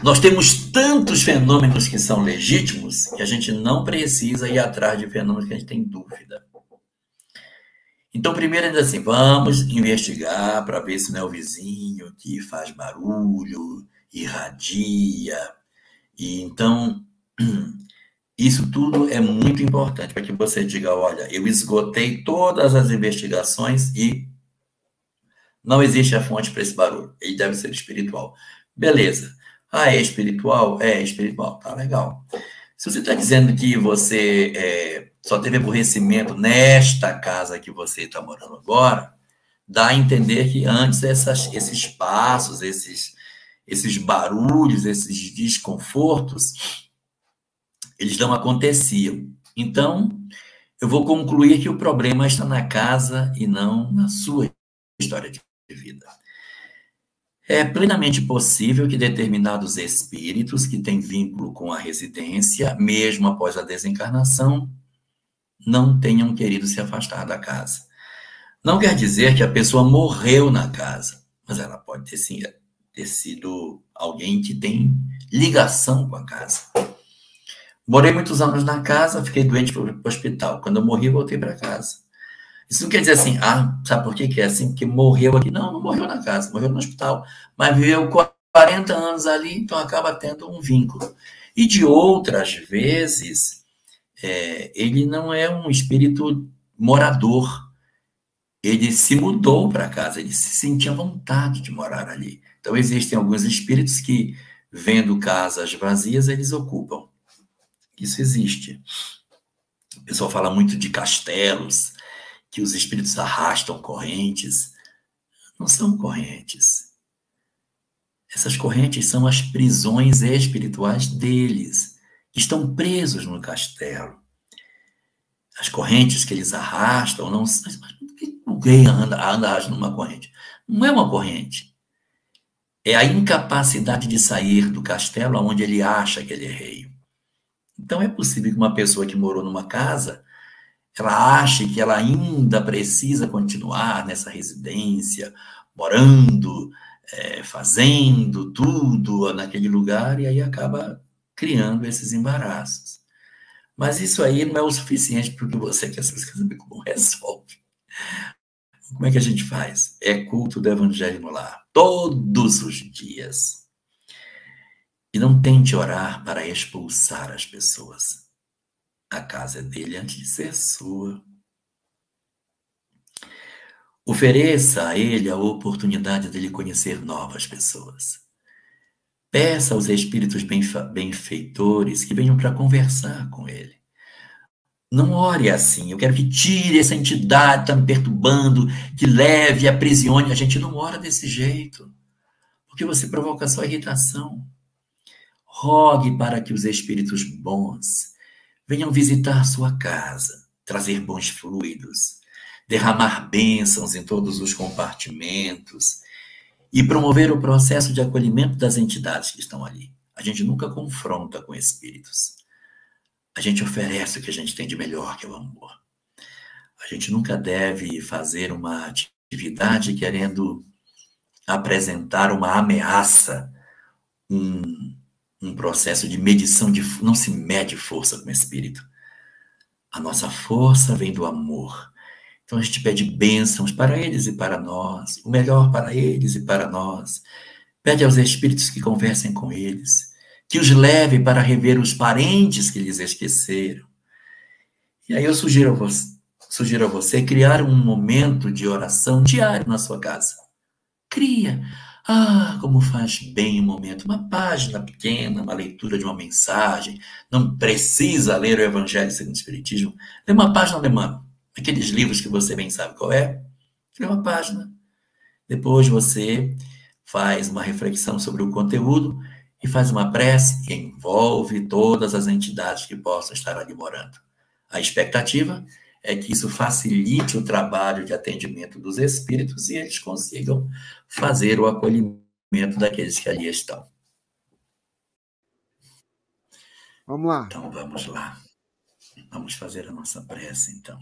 Nós temos tantos fenômenos que são legítimos que a gente não precisa ir atrás de fenômenos que a gente tem dúvida. Então, primeiro ainda assim, vamos investigar para ver se não é o vizinho que faz barulho, irradia. E então, isso tudo é muito importante para que você diga, olha, eu esgotei todas as investigações e não existe a fonte para esse barulho. Ele deve ser espiritual. Beleza. Ah, é espiritual? É espiritual. Tá legal. Se você está dizendo que você só teve aborrecimento nesta casa que você está morando agora, dá a entender que antes esses passos, esses barulhos, esses desconfortos, eles não aconteciam. Então, eu vou concluir que o problema está na casa e não na sua história de vida. É plenamente possível que determinados espíritos que têm vínculo com a residência, mesmo após a desencarnação, não tenham querido se afastar da casa. Não quer dizer que a pessoa morreu na casa, mas ela pode ter sido alguém que tem ligação com a casa. Morei muitos anos na casa, fiquei doente para o hospital. Quando eu morri, voltei para casa. Isso não quer dizer assim, sabe por que é assim? Porque morreu aqui. Não morreu na casa, morreu no hospital. Mas viveu 40 anos ali, então acaba tendo um vínculo. E de outras vezes, ele não é um espírito morador. Ele se mudou para casa, ele se sentia vontade de morar ali. Então, existem alguns espíritos que, vendo casas vazias, eles ocupam. Isso existe. O pessoal fala muito de castelos, que os espíritos arrastam correntes. Não são correntes. Essas correntes são as prisões espirituais deles, que estão presos no castelo. As correntes que eles arrastam, não alguém anda arrastando uma corrente. Não é uma corrente. É a incapacidade de sair do castelo onde ele acha que ele é rei. Então é possível que uma pessoa que morou numa casa, ela ache que ela ainda precisa continuar nessa residência, morando, fazendo tudo naquele lugar, e aí acaba criando esses embaraços. Mas isso aí não é o suficiente para o que você quer saber como resolve. Como é que a gente faz? É culto do Evangelho no lar, todos os dias. E não tente orar para expulsar as pessoas. A casa é dele antes de ser sua. Ofereça a ele a oportunidade de ele conhecer novas pessoas. Peça aos espíritos benfeitores que venham para conversar com ele. Não ore assim, eu quero que tire essa entidade que está me perturbando, que leve, aprisione. A gente não ora desse jeito, porque você provoca só irritação. Rogue para que os espíritos bons venham visitar sua casa, trazer bons fluidos, derramar bênçãos em todos os compartimentos e promover o processo de acolhimento das entidades que estão ali. A gente nunca confronta com espíritos. A gente oferece o que a gente tem de melhor, que é o amor. A gente nunca deve fazer uma atividade querendo apresentar uma ameaça, um processo de medição, não se mede força com o espírito. A nossa força vem do amor. Então a gente pede bênçãos para eles e para nós, o melhor para eles e para nós. Pede aos espíritos que conversem com eles, que os leve para rever os parentes que lhes esqueceram. E aí eu sugiro a você criar um momento de oração diário na sua casa. Cria. Ah, como faz bem um momento, uma página pequena, uma leitura de uma mensagem. Não precisa ler o Evangelho segundo o Espiritismo. Lê uma página alemã, aqueles livros que você bem sabe qual é. Lê uma página. Depois você faz uma reflexão sobre o conteúdo e faz uma prece e envolve todas as entidades que possam estar ali morando. A expectativa é que isso facilite o trabalho de atendimento dos espíritos e eles consigam fazer o acolhimento daqueles que ali estão. Vamos lá. Então, vamos lá. Vamos fazer a nossa prece, então.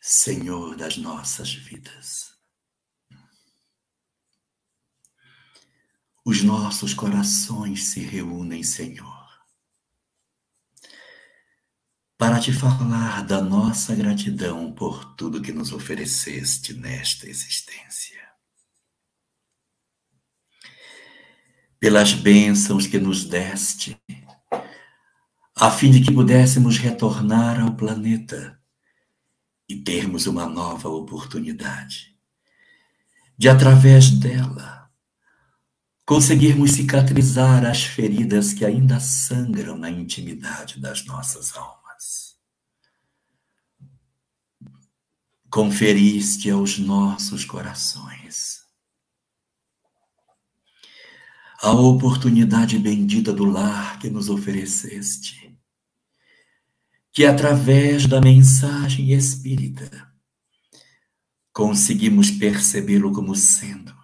Senhor das nossas vidas, os nossos corações se reúnem, Senhor, para te falar da nossa gratidão por tudo que nos ofereceste nesta existência. Pelas bênçãos que nos deste, a fim de que pudéssemos retornar ao planeta e termos uma nova oportunidade de, através dela, conseguirmos cicatrizar as feridas que ainda sangram na intimidade das nossas almas. Conferiste aos nossos corações a oportunidade bendita do lar que nos ofereceste, que através da mensagem espírita conseguimos percebê-lo como sendo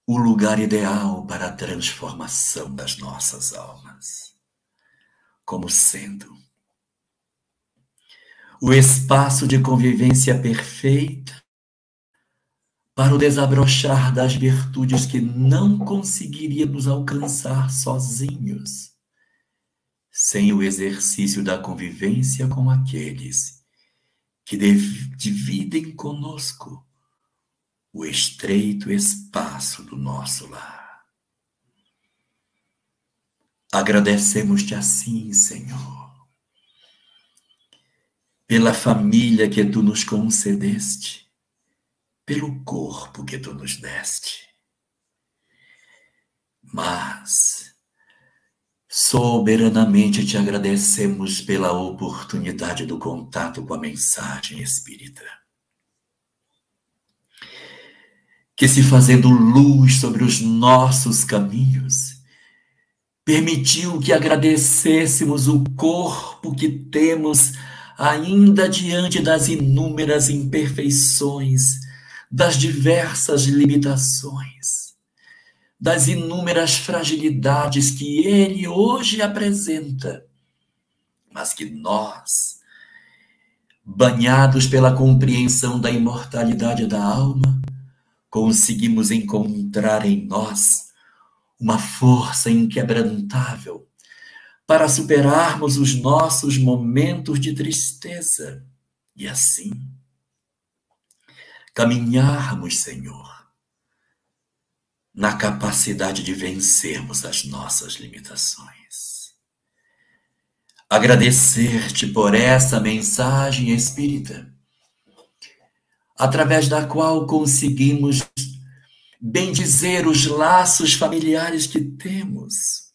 o lugar ideal para a transformação das nossas almas, como sendo o espaço de convivência perfeita para o desabrochar das virtudes que não conseguiríamos alcançar sozinhos, sem o exercício da convivência com aqueles que dividem conosco o estreito espaço do nosso lar. Agradecemos-te assim, Senhor, pela família que tu nos concedeste, pelo corpo que tu nos deste. Mas soberanamente te agradecemos pela oportunidade do contato com a mensagem espírita, que, se fazendo luz sobre os nossos caminhos, permitiu que agradecêssemos o corpo que temos ainda diante das inúmeras imperfeições, das diversas limitações, das inúmeras fragilidades que ele hoje apresenta, mas que nós, banhados pela compreensão da imortalidade da alma, conseguimos encontrar em nós uma força inquebrantável para superarmos os nossos momentos de tristeza e assim caminharmos, Senhor, na capacidade de vencermos as nossas limitações. Agradecer-te por essa mensagem espírita, através da qual conseguimos bendizer os laços familiares que temos,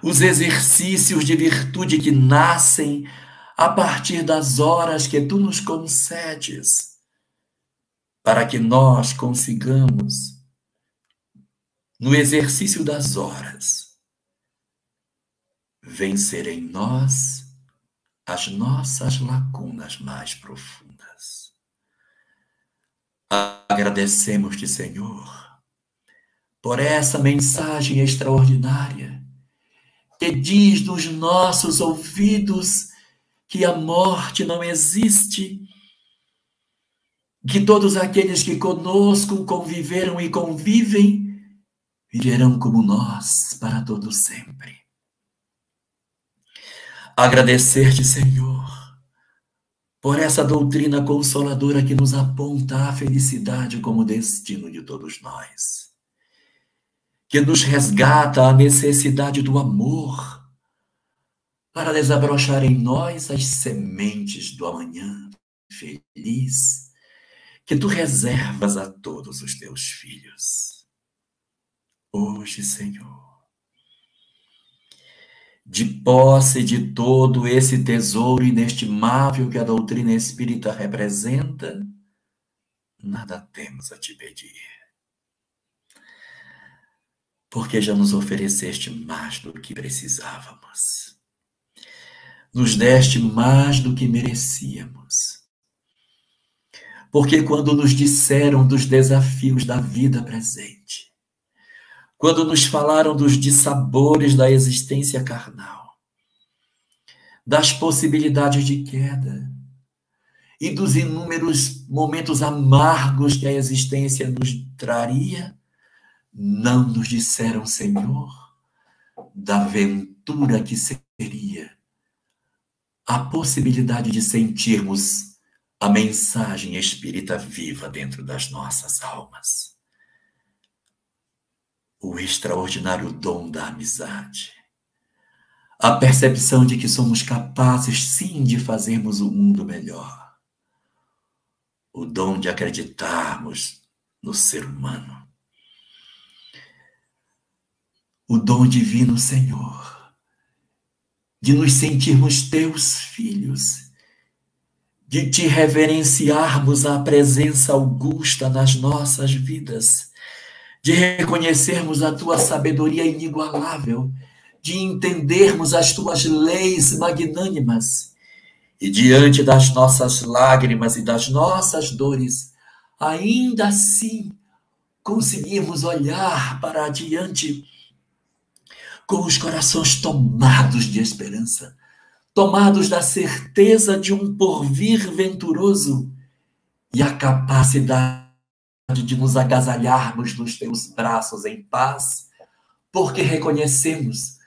os exercícios de virtude que nascem a partir das horas que tu nos concedes, para que nós consigamos, no exercício das horas, vencer em nós as nossas lacunas mais profundas. Agradecemos-te, Senhor, por essa mensagem extraordinária que diz nos nossos ouvidos que a morte não existe, que todos aqueles que conosco conviveram e convivem viverão como nós para todo sempre. Agradecer-te, Senhor, por essa doutrina consoladora que nos aponta a felicidade como destino de todos nós, que nos resgata a necessidade do amor, para desabrochar em nós as sementes do amanhã feliz que tu reservas a todos os teus filhos. Hoje, Senhor, de posse de todo esse tesouro inestimável que a doutrina espírita representa, nada temos a te pedir, porque já nos ofereceste mais do que precisávamos. Nos deste mais do que merecíamos. Porque quando nos disseram dos desafios da vida presente, quando nos falaram dos dissabores da existência carnal, das possibilidades de queda e dos inúmeros momentos amargos que a existência nos traria, não nos disseram, Senhor, da aventura que seria a possibilidade de sentirmos a mensagem espírita viva dentro das nossas almas. O extraordinário dom da amizade. A percepção de que somos capazes, sim, de fazermos o mundo melhor. O dom de acreditarmos no ser humano. O dom divino, Senhor, de nos sentirmos teus filhos, de te reverenciarmos a presença augusta nas nossas vidas, de reconhecermos a tua sabedoria inigualável, de entendermos as tuas leis magnânimas e diante das nossas lágrimas e das nossas dores, ainda assim conseguirmos olhar para adiante com os corações tomados de esperança, tomados da certeza de um porvir venturoso e a capacidade de nos agasalharmos nos teus braços em paz, porque reconhecemos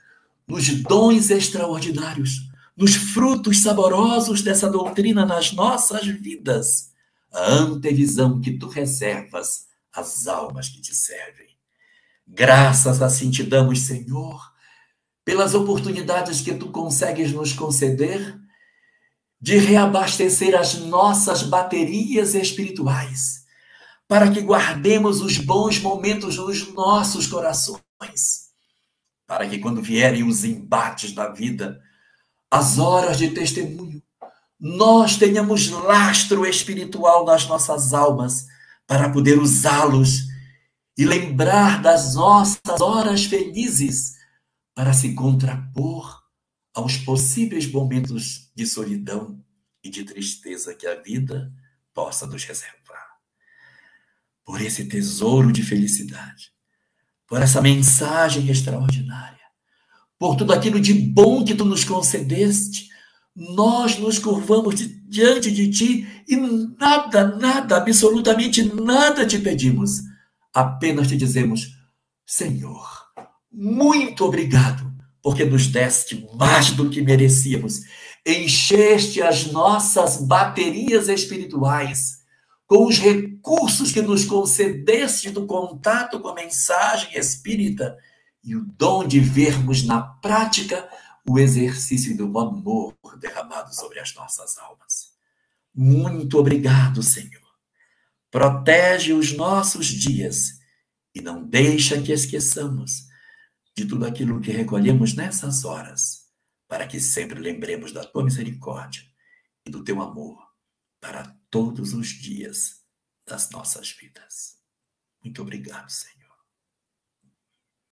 nos dons extraordinários, nos frutos saborosos dessa doutrina nas nossas vidas, a antevisão que tu reservas às almas que te servem. Graças assim te damos, Senhor, pelas oportunidades que tu consegues nos conceder de reabastecer as nossas baterias espirituais, para que guardemos os bons momentos nos nossos corações, para que quando vierem os embates da vida, as horas de testemunho, nós tenhamos lastro espiritual nas nossas almas, para poder usá-los e lembrar das nossas horas felizes, para se contrapor aos possíveis momentos de solidão e de tristeza que a vida possa nos reservar. Por esse tesouro de felicidade, por essa mensagem extraordinária, por tudo aquilo de bom que tu nos concedeste, nós nos curvamos diante de ti e nada, absolutamente nada te pedimos. Apenas te dizemos, Senhor, muito obrigado, porque nos deste mais do que merecíamos. Encheste as nossas baterias espirituais com os recursos que nos concedeste do contato com a mensagem espírita e o dom de vermos na prática o exercício do amor derramado sobre as nossas almas. Muito obrigado, Senhor. Protege os nossos dias e não deixa que esqueçamos de tudo aquilo que recolhemos nessas horas, para que sempre lembremos da tua misericórdia e do teu amor para todos os dias das nossas vidas. Muito obrigado, Senhor.